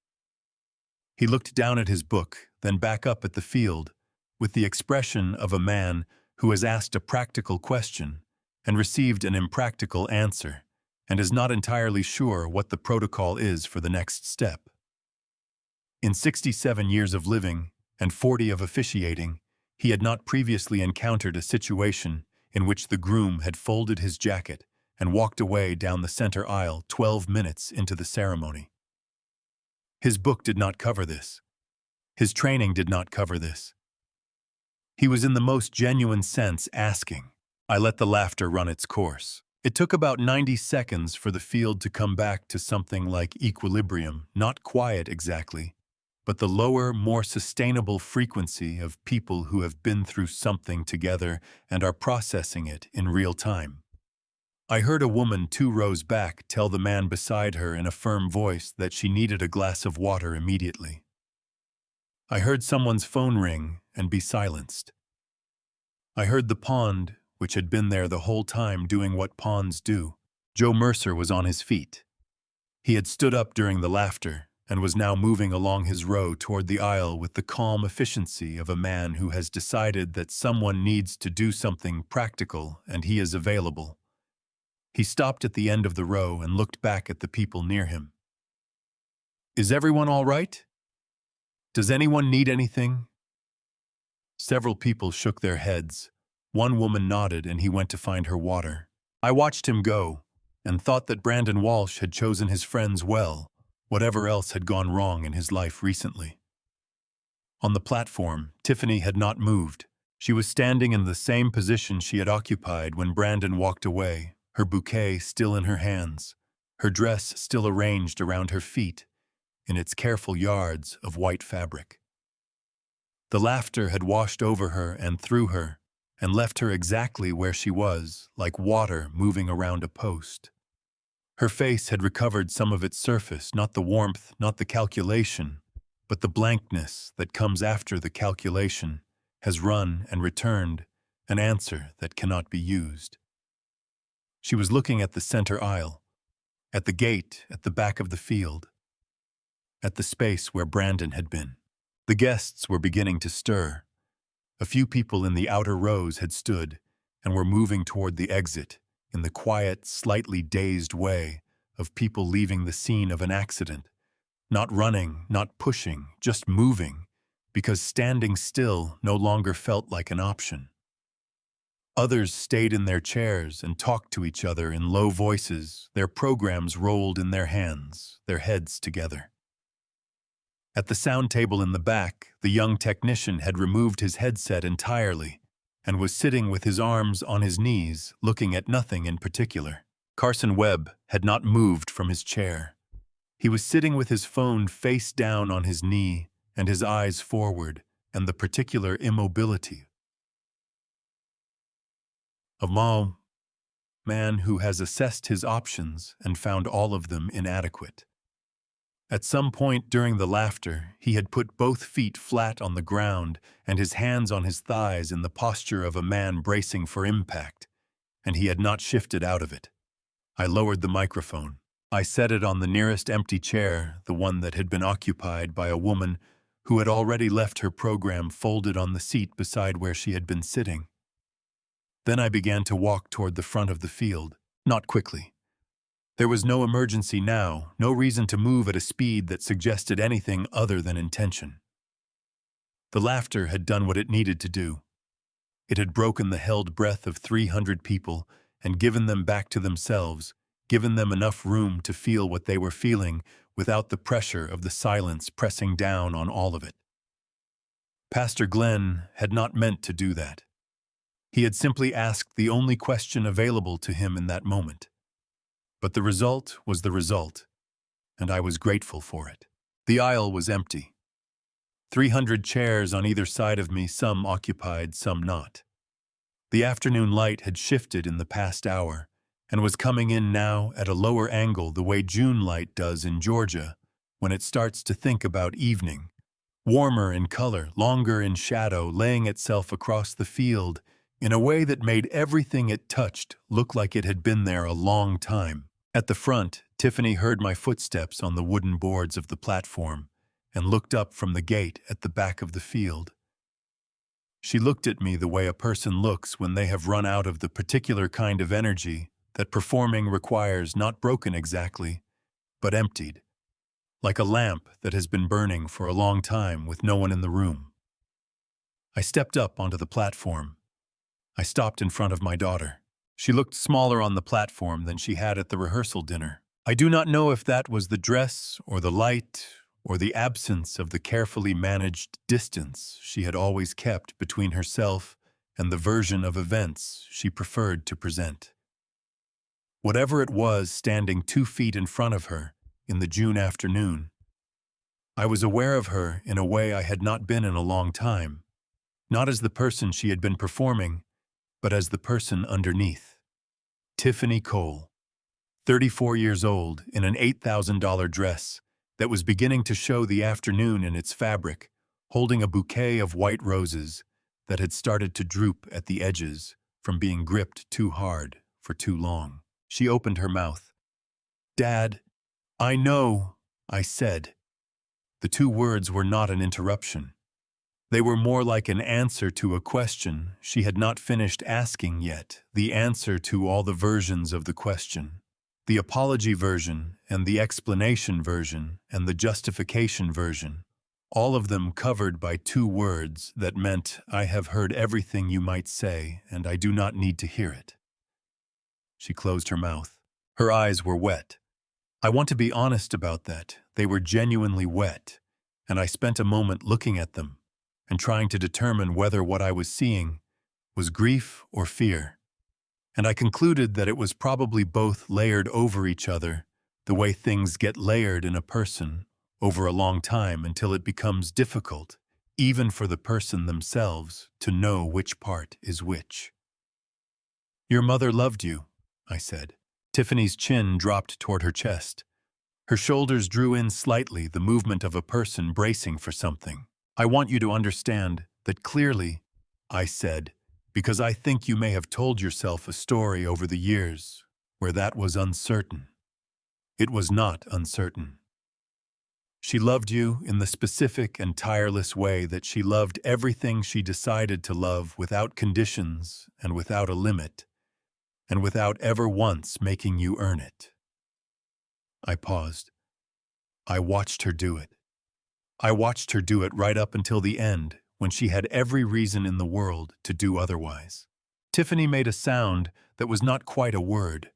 He looked down at his book, then back up at the field, with the expression of a man who has asked a practical question and received an impractical answer, and is not entirely sure what the protocol is for the next step. In 67 years of living and 40 of officiating, he had not previously encountered a situation in which the groom had folded his jacket and walked away down the center aisle 12 minutes into the ceremony. His book did not cover this. His training did not cover this. He was in the most genuine sense asking. I let the laughter run its course. It took about 90 seconds for the field to come back to something like equilibrium, not quiet exactly, but the lower, more sustainable frequency of people who have been through something together and are processing it in real time. I heard a woman 2 rows back tell the man beside her in a firm voice that she needed a glass of water immediately. I heard someone's phone ring and be silenced. I heard the pond, which had been there the whole time, doing what ponds do. Joe Mercer was on his feet. He had stood up during the laughter and was now moving along his row toward the aisle with the calm efficiency of a man who has decided that someone needs to do something practical and he is available. He stopped at the end of the row and looked back at the people near him. Is everyone all right? Does anyone need anything? Several people shook their heads. One woman nodded and he went to find her water. I watched him go and thought that Brandon Walsh had chosen his friends well, whatever else had gone wrong in his life recently. On the platform, Tiffany had not moved. She was standing in the same position she had occupied when Brandon walked away, her bouquet still in her hands, her dress still arranged around her feet in its careful yards of white fabric. The laughter had washed over her and through her and left her exactly where she was, like water moving around a post. Her face had recovered some of its surface, not the warmth, not the calculation, but the blankness that comes after the calculation has run and returned an answer that cannot be used. She was looking at the center aisle, at the gate at the back of the field, at the space where Brandon had been. The guests were beginning to stir. A few people in the outer rows had stood and were moving toward the exit in the quiet, slightly dazed way of people leaving the scene of an accident Not running, not pushing, just moving, because standing still no longer felt like an option. Others stayed in their chairs and talked to each other in low voices, their programs rolled in their hands, their heads together. At the sound table in the back, the young technician had removed his headset entirely and was sitting with his arms on his knees, looking at nothing in particular. Carson Webb had not moved from his chair. He was sitting with his phone face down on his knee and his eyes forward, and the particular immobility of a man who has assessed his options and found all of them inadequate. At some point during the laughter, he had put both feet flat on the ground and his hands on his thighs in the posture of a man bracing for impact, and he had not shifted out of it. I lowered the microphone. I set it on the nearest empty chair, the one that had been occupied by a woman who had already left her program folded on the seat beside where she had been sitting. Then I began to walk toward the front of the field, not quickly. There was no emergency now, no reason to move at a speed that suggested anything other than intention. The laughter had done what it needed to do. It had broken the held breath of 300 people and given them back to themselves, given them enough room to feel what they were feeling without the pressure of the silence pressing down on all of it. Pastor Glenn had not meant to do that. He had simply asked the only question available to him in that moment. But the result was the result, and I was grateful for it. The aisle was empty. 300 chairs on either side of me, some occupied, some not. The afternoon light had shifted in the past hour, and was coming in now at a lower angle the way June light does in Georgia when it starts to think about evening, warmer in color, longer in shadow, laying itself across the field in a way that made everything it touched look like it had been there a long time. At the front, Tiffany heard my footsteps on the wooden boards of the platform and looked up from the gate at the back of the field. She looked at me the way a person looks when they have run out of the particular kind of energy that performing requires, not broken exactly, but emptied, like a lamp that has been burning for a long time with no one in the room. I stepped up onto the platform. I stopped in front of my daughter. She looked smaller on the platform than she had at the rehearsal dinner. I do not know if that was the dress or the light or the absence of the carefully managed distance she had always kept between herself and the version of events she preferred to present. Whatever it was standing 2 feet in front of her in the June afternoon, I was aware of her in a way I had not been in a long time, not as the person she had been performing, but as the person underneath. Tiffany Cole, 34 years old, in an $8,000 dress that was beginning to show the afternoon in its fabric, holding a bouquet of white roses that had started to droop at the edges from being gripped too hard for too long. She opened her mouth. "Dad, I know," I said. The 2 words were not an interruption. They were more like an answer to a question she had not finished asking yet, the answer to all the versions of the question. The apology version and the explanation version and the justification version, all of them covered by 2 words that meant, "I have heard everything you might say, and I do not need to hear it." She closed her mouth. Her eyes were wet. I want to be honest about that. They were genuinely wet, and I spent a moment looking at them and trying to determine whether what I was seeing was grief or fear. And I concluded that it was probably both layered over each other, the way things get layered in a person over a long time until it becomes difficult, even for the person themselves, to know which part is which. "Your mother loved you," I said. Tiffany's chin dropped toward her chest. Her shoulders drew in slightly, the movement of a person bracing for something. "I want you to understand that clearly," I said, "because I think you may have told yourself a story over the years where that was uncertain. It was not uncertain. She loved you in the specific and tireless way that she loved everything she decided to love without conditions and without a limit, and without ever once making you earn it." I paused. I watched her do it. I watched her do it right up until the end, when she had every reason in the world to do otherwise. Tiffany made a sound that was not quite a word.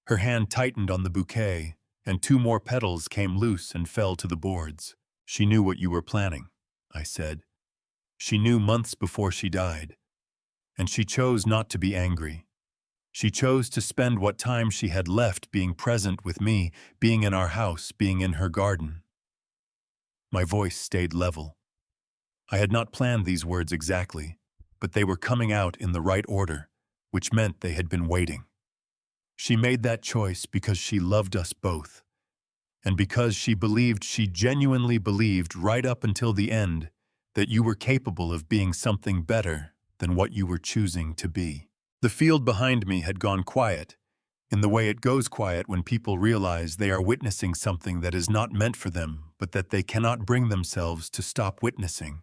Her hand tightened on the bouquet, and 2 more petals came loose and fell to the boards. She knew what you were planning, I said. She knew months before she died. And she chose not to be angry. She chose to spend what time she had left being present with me, being in our house, being in her garden. My voice stayed level. I had not planned these words exactly, but they were coming out in the right order, which meant they had been waiting. She made that choice because she loved us both, and because she genuinely believed right up until the end that you were capable of being something better than what you were choosing to be. The field behind me had gone quiet, in the way it goes quiet when people realize they are witnessing something that is not meant for them, but that they cannot bring themselves to stop witnessing.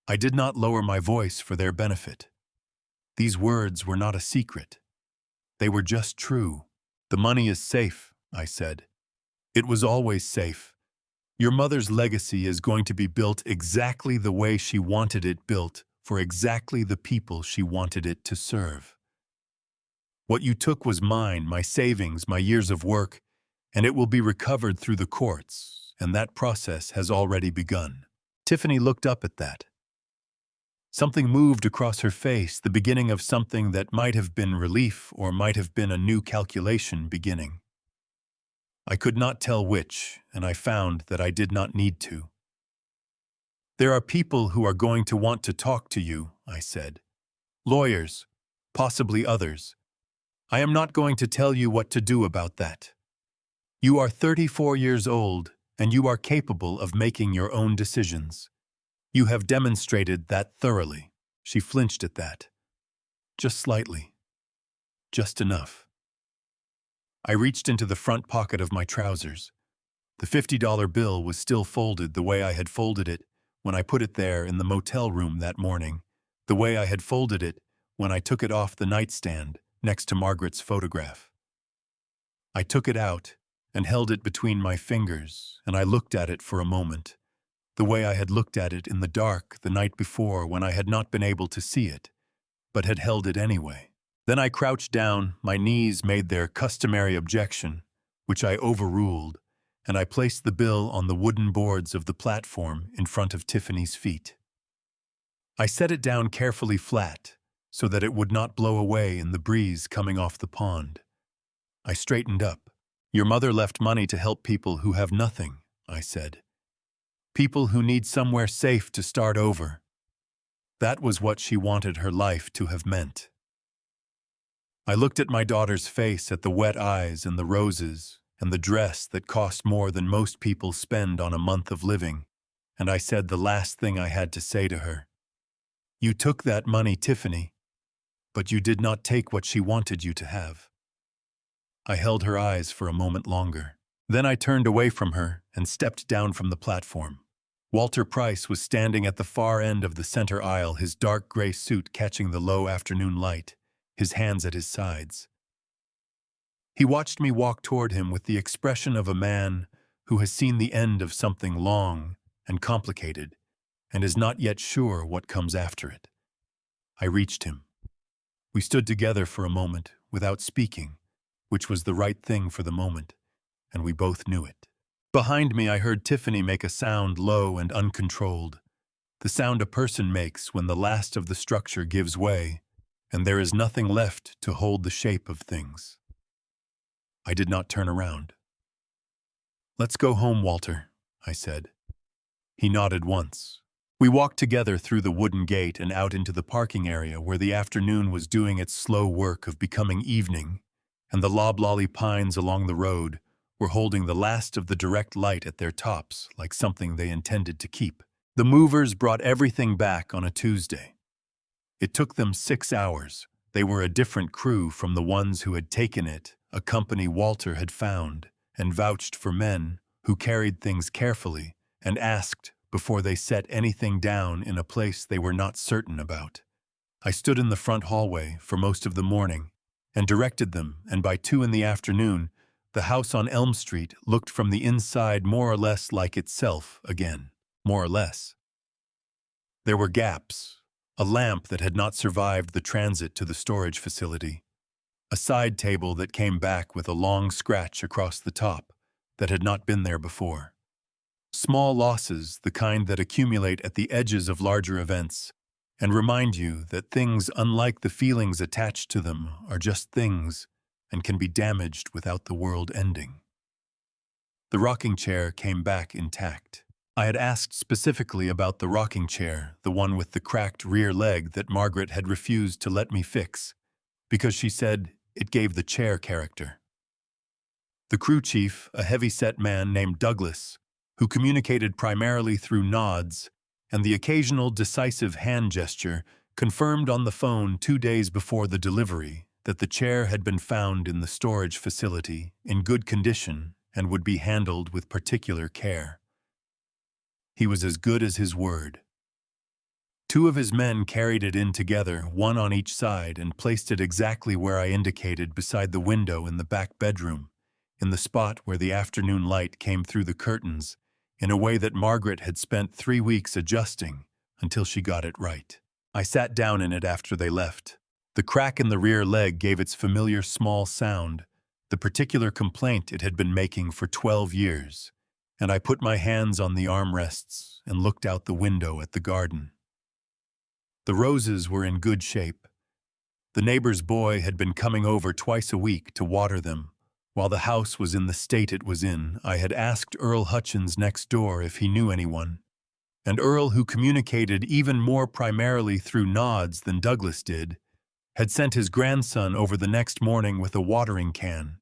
I did not lower my voice for their benefit. These words were not a secret. They were just true. The money is safe, I said. It was always safe. Your mother's legacy is going to be built exactly the way she wanted it built, for exactly the people she wanted it to serve. What you took was mine, my savings, my years of work, and it will be recovered through the courts, and that process has already begun. Tiffany looked up at that. Something moved across her face, the beginning of something that might have been relief or might have been a new calculation beginning. I could not tell which, and I found that I did not need to. There are people who are going to want to talk to you, I said. Lawyers, possibly others. I am not going to tell you what to do about that. You are 34 years old, and you are capable of making your own decisions. You have demonstrated that thoroughly. She flinched at that. Just slightly. Just enough. I reached into the front pocket of my trousers. The $50 bill was still folded the way I had folded it when I put it there in the motel room that morning, the way I had folded it when I took it off the nightstand next to Margaret's photograph. I took it out and held it between my fingers, and I looked at it for a moment, the way I had looked at it in the dark the night before when I had not been able to see it, but had held it anyway. Then I crouched down, my knees made their customary objection, which I overruled, and I placed the bill on the wooden boards of the platform in front of Tiffany's feet. I set it down carefully flat, so that it would not blow away in the breeze coming off the pond. I straightened up. Your mother left money to help people who have nothing, I said. People who need somewhere safe to start over. That was what she wanted her life to have meant. I looked at my daughter's face, at the wet eyes and the roses and the dress that cost more than most people spend on a month of living, and I said the last thing I had to say to her. You took that money, Tiffany, but you did not take what she wanted you to have. I held her eyes for a moment longer. Then I turned away from her and stepped down from the platform. Walter Price was standing at the far end of the center aisle, his dark gray suit catching the low afternoon light, his hands at his sides. He watched me walk toward him with the expression of a man who has seen the end of something long and complicated and is not yet sure what comes after it. I reached him. We stood together for a moment without speaking, which was the right thing for the moment, and we both knew it. Behind me, I heard Tiffany make a sound low and uncontrolled, the sound a person makes when the last of the structure gives way, and there is nothing left to hold the shape of things. I did not turn around. Let's go home, Walter, I said. He nodded once. We walked together through the wooden gate and out into the parking area where the afternoon was doing its slow work of becoming evening, and the loblolly pines along the road were holding the last of the direct light at their tops like something they intended to keep. The movers brought everything back on a Tuesday. It took them 6 hours. They were a different crew from the ones who had taken it, a company Walter had found and vouched for men who carried things carefully and asked before they set anything down in a place they were not certain about. I stood in the front hallway for most of the morning and directed them, and by 2 in the afternoon, The house on Elm Street looked from the inside more or less like itself again, more or less. There were gaps, a lamp that had not survived the transit to the storage facility, a side table that came back with a long scratch across the top that had not been there before. Small losses, the kind that accumulate at the edges of larger events, and remind you that things unlike the feelings attached to them are just things and can be damaged without the world ending. The rocking chair came back intact. I had asked specifically about the rocking chair, the one with the cracked rear leg that Margaret had refused to let me fix, because she said it gave the chair character. The crew chief, a heavy-set man named Douglas, who communicated primarily through nods and the occasional decisive hand gesture, confirmed on the phone 2 days before the delivery that the chair had been found in the storage facility in good condition and would be handled with particular care. He was as good as his word. 2 of his men carried it in together, one on each side, and placed it exactly where I indicated beside the window in the back bedroom, in the spot where the afternoon light came through the curtains, in a way that Margaret had spent 3 weeks adjusting until she got it right. I sat down in it after they left. The crack in the rear leg gave its familiar small sound, the particular complaint it had been making for 12 years, and I put my hands on the armrests and looked out the window at the garden. The roses were in good shape. The neighbor's boy had been coming over twice a week to water them. While the house was in the state it was in, I had asked Earl Hutchins next door if he knew anyone, and Earl, who communicated even more primarily through nods than Douglas did, had sent his grandson over the next morning with a watering can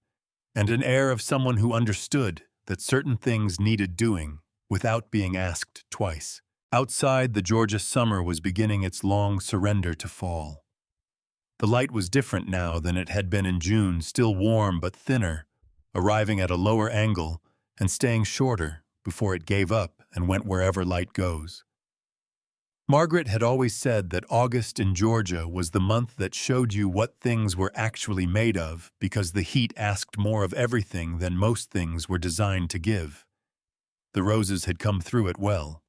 and an air of someone who understood that certain things needed doing without being asked twice. Outside, the Georgia summer was beginning its long surrender to fall. The light was different now than it had been in June, still warm but thinner, arriving at a lower angle and staying shorter before it gave up and went wherever light goes. Margaret had always said that August in Georgia was the month that showed you what things were actually made of because the heat asked more of everything than most things were designed to give. The roses had come through it well.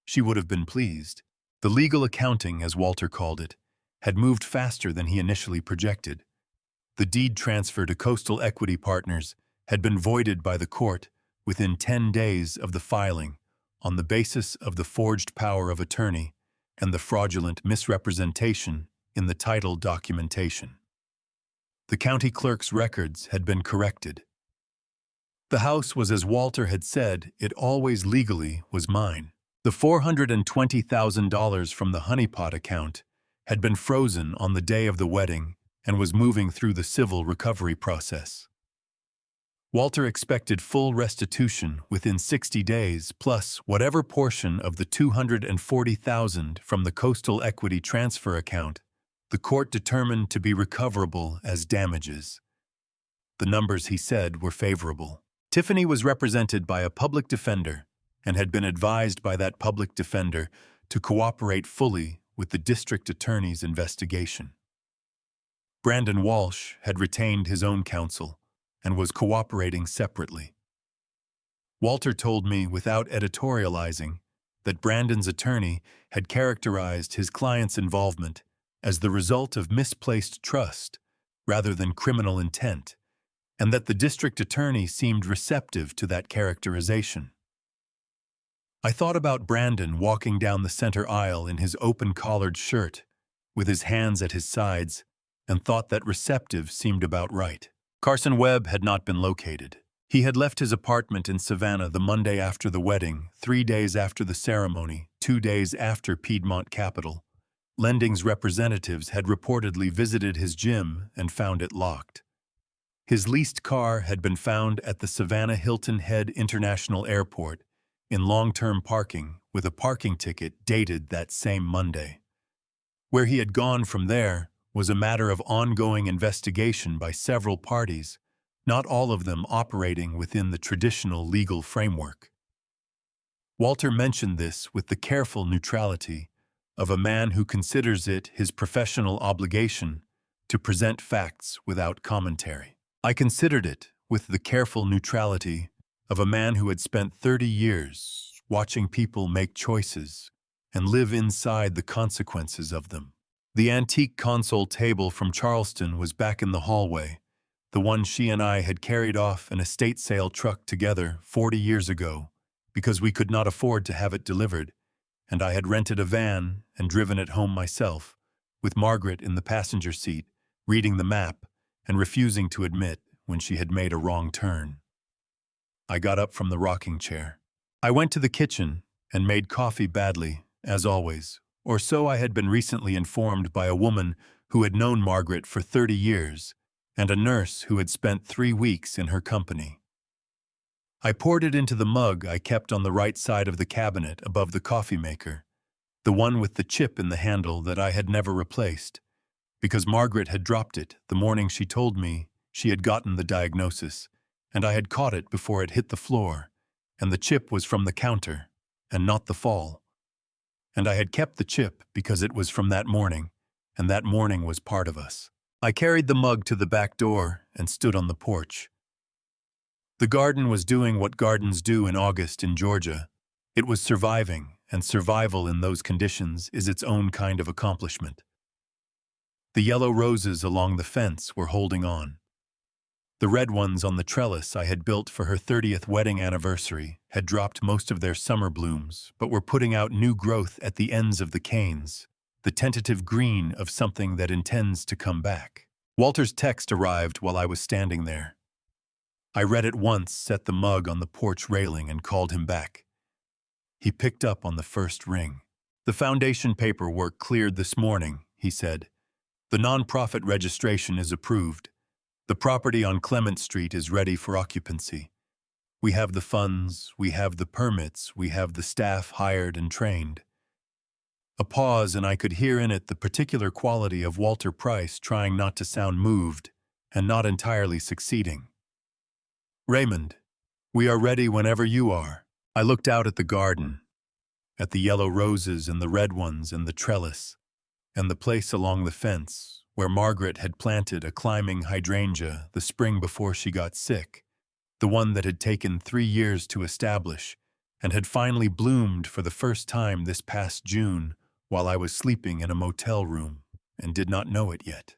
She would have been pleased. The legal accounting, as Walter called it, had moved faster than he initially projected. The deed transfer to Coastal Equity Partners had been voided by the court within 10 days of the filing on the basis of the forged power of attorney and the fraudulent misrepresentation in the title documentation. The county clerk's records had been corrected. The house was, as Walter had said, it always legally was mine. The $420,000 from the honeypot account had been frozen on the day of the wedding and was moving through the civil recovery process. Walter expected full restitution within 60 days, plus whatever portion of the $240,000 from the Coastal Equity transfer account the court determined to be recoverable as damages. The numbers, he said, were favorable. Tiffany was represented by a public defender and had been advised by that public defender to cooperate fully with the district attorney's investigation. Brandon Walsh had retained his own counsel and was cooperating separately. Walter told me, without editorializing, that Brandon's attorney had characterized his client's involvement as the result of misplaced trust rather than criminal intent, and that the district attorney seemed receptive to that characterization. I thought about Brandon walking down the center aisle in his open-collared shirt, with his hands at his sides, and thought that receptive seemed about right. Carson Webb had not been located. He had left his apartment in Savannah the Monday after the wedding, 3 days after the ceremony, 2 days after Piedmont Capital. Lending's representatives had reportedly visited his gym and found it locked. His leased car had been found at the Savannah Hilton Head International Airport in long-term parking with a parking ticket dated that same Monday. Where he had gone from there was a matter of ongoing investigation by several parties, not all of them operating within the traditional legal framework. Walter mentioned this with the careful neutrality of a man who considers it his professional obligation to present facts without commentary. I considered it with the careful neutrality of a man who had spent 30 years watching people make choices and live inside the consequences of them. The antique console table from Charleston was back in the hallway, the one she and I had carried off an estate sale truck together 40 years ago because we could not afford to have it delivered, and I had rented a van and driven it home myself, with Margaret in the passenger seat, reading the map and refusing to admit when she had made a wrong turn. I got up from the rocking chair. I went to the kitchen and made coffee badly, as always, or so I had been recently informed by a woman who had known Margaret for 30 years and a nurse who had spent 3 weeks in her company. I poured it into the mug I kept on the right side of the cabinet above the coffee maker, the one with the chip in the handle that I had never replaced, because Margaret had dropped it the morning she told me she had gotten the diagnosis, and I had caught it before it hit the floor, and the chip was from the counter, and not the fall. And I had kept the chip because it was from that morning, and that morning was part of us. I carried the mug to the back door and stood on the porch. The garden was doing what gardens do in August in Georgia. It was surviving, and survival in those conditions is its own kind of accomplishment. The yellow roses along the fence were holding on. The red ones on the trellis I had built for her 30th wedding anniversary had dropped most of their summer blooms, but were putting out new growth at the ends of the canes, the tentative green of something that intends to come back. Walter's text arrived while I was standing there. I read it once, set the mug on the porch railing, and called him back. He picked up on the first ring. "The foundation paperwork cleared this morning," he said. "The nonprofit registration is approved. The property on Clement Street is ready for occupancy. We have the funds, we have the permits, we have the staff hired and trained." A pause, and I could hear in it the particular quality of Walter Price trying not to sound moved and not entirely succeeding. "Raymond, we are ready whenever you are." I looked out at the garden, at the yellow roses and the red ones and the trellis, and the place along the fence where Margaret had planted a climbing hydrangea the spring before she got sick, the one that had taken 3 years to establish and had finally bloomed for the first time this past June while I was sleeping in a motel room and did not know it yet.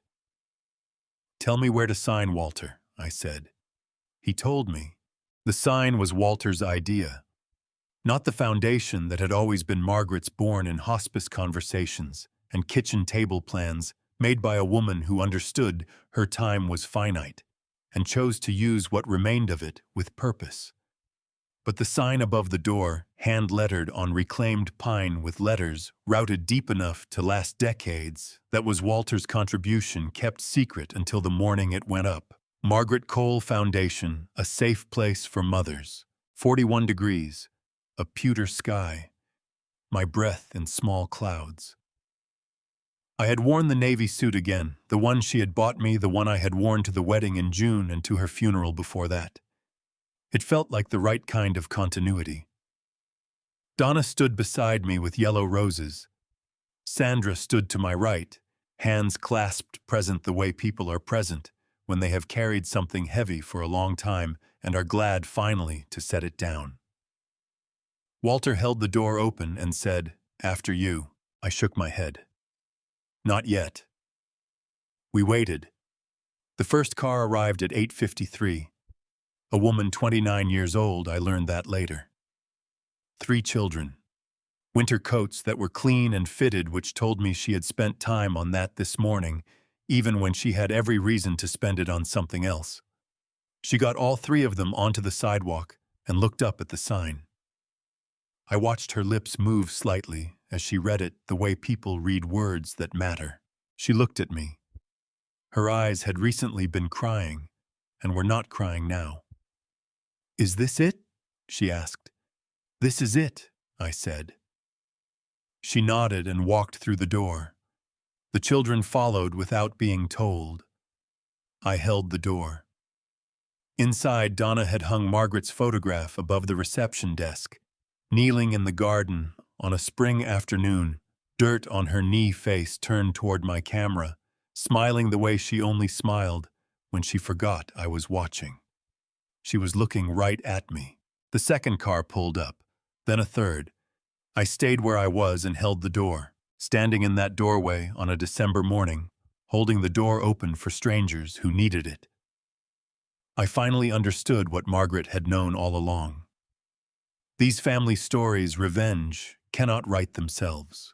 "Tell me where to sign, Walter," I said. He told me. The sign was Walter's idea, not the foundation that had always been Margaret's, born in hospice conversations and kitchen table plans made by a woman who understood her time was finite and chose to use what remained of it with purpose. But the sign above the door, hand-lettered on reclaimed pine with letters routed deep enough to last decades, that was Walter's contribution kept secret until the morning it went up. Margaret Cole Foundation, a safe place for mothers. 41 degrees, a pewter sky, my breath in small clouds. I had worn the navy suit again, the one she had bought me, the one I had worn to the wedding in June and to her funeral before that. It felt like the right kind of continuity. Donna stood beside me with yellow roses. Sandra stood to my right, hands clasped, present the way people are present when they have carried something heavy for a long time and are glad finally to set it down. Walter held the door open and said, "After you." I shook my head. "Not yet." We waited. The first car arrived at 8:53. A woman 29 years old, I learned that later. 3 children. Winter coats that were clean and fitted, which told me she had spent time on that this morning, even when she had every reason to spend it on something else. She got all 3 of them onto the sidewalk and looked up at the sign. I watched her lips move slightly as she read it the way people read words that matter. She looked at me. Her eyes had recently been crying and were not crying now. "Is this it?" she asked. "This is it," I said. She nodded and walked through the door. The children followed without being told. I held the door. Inside, Donna had hung Margaret's photograph above the reception desk, kneeling in the garden on a spring afternoon, dirt on her knee, face turned toward my camera, smiling the way she only smiled when she forgot I was watching. She was looking right at me. The second car pulled up, then a third. I stayed where I was and held the door, standing in that doorway on a December morning, holding the door open for strangers who needed it. I finally understood what Margaret had known all along. These family stories, revenge, cannot write themselves.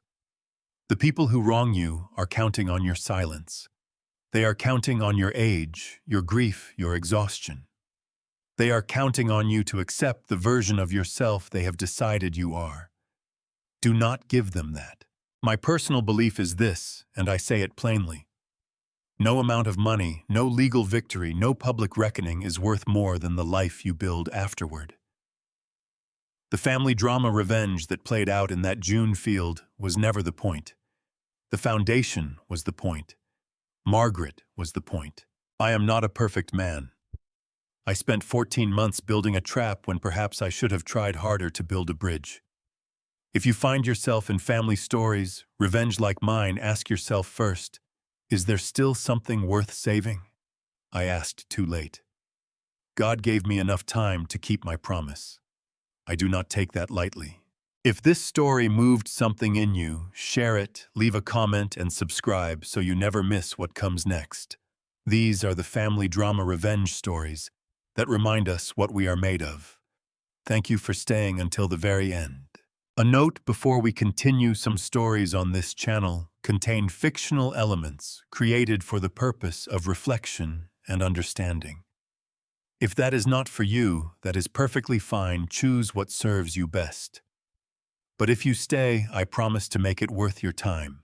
The people who wrong you are counting on your silence. They are counting on your age, your grief, your exhaustion. They are counting on you to accept the version of yourself they have decided you are. Do not give them that. My personal belief is this, and I say it plainly. No amount of money, no legal victory, no public reckoning is worth more than the life you build afterward. The family drama revenge that played out in that June field was never the point. The foundation was the point. Margaret was the point. I am not a perfect man. I spent 14 months building a trap when perhaps I should have tried harder to build a bridge. If you find yourself in family stories, revenge like mine, ask yourself first, is there still something worth saving? I asked too late. God gave me enough time to keep my promise. I do not take that lightly. If this story moved something in you, share it, leave a comment, and subscribe so you never miss what comes next. These are the family drama revenge stories that remind us what we are made of. Thank you for staying until the very end. A note before we continue: some stories on this channel contain fictional elements created for the purpose of reflection and understanding. If that is not for you, that is perfectly fine. Choose what serves you best. But if you stay, I promise to make it worth your time.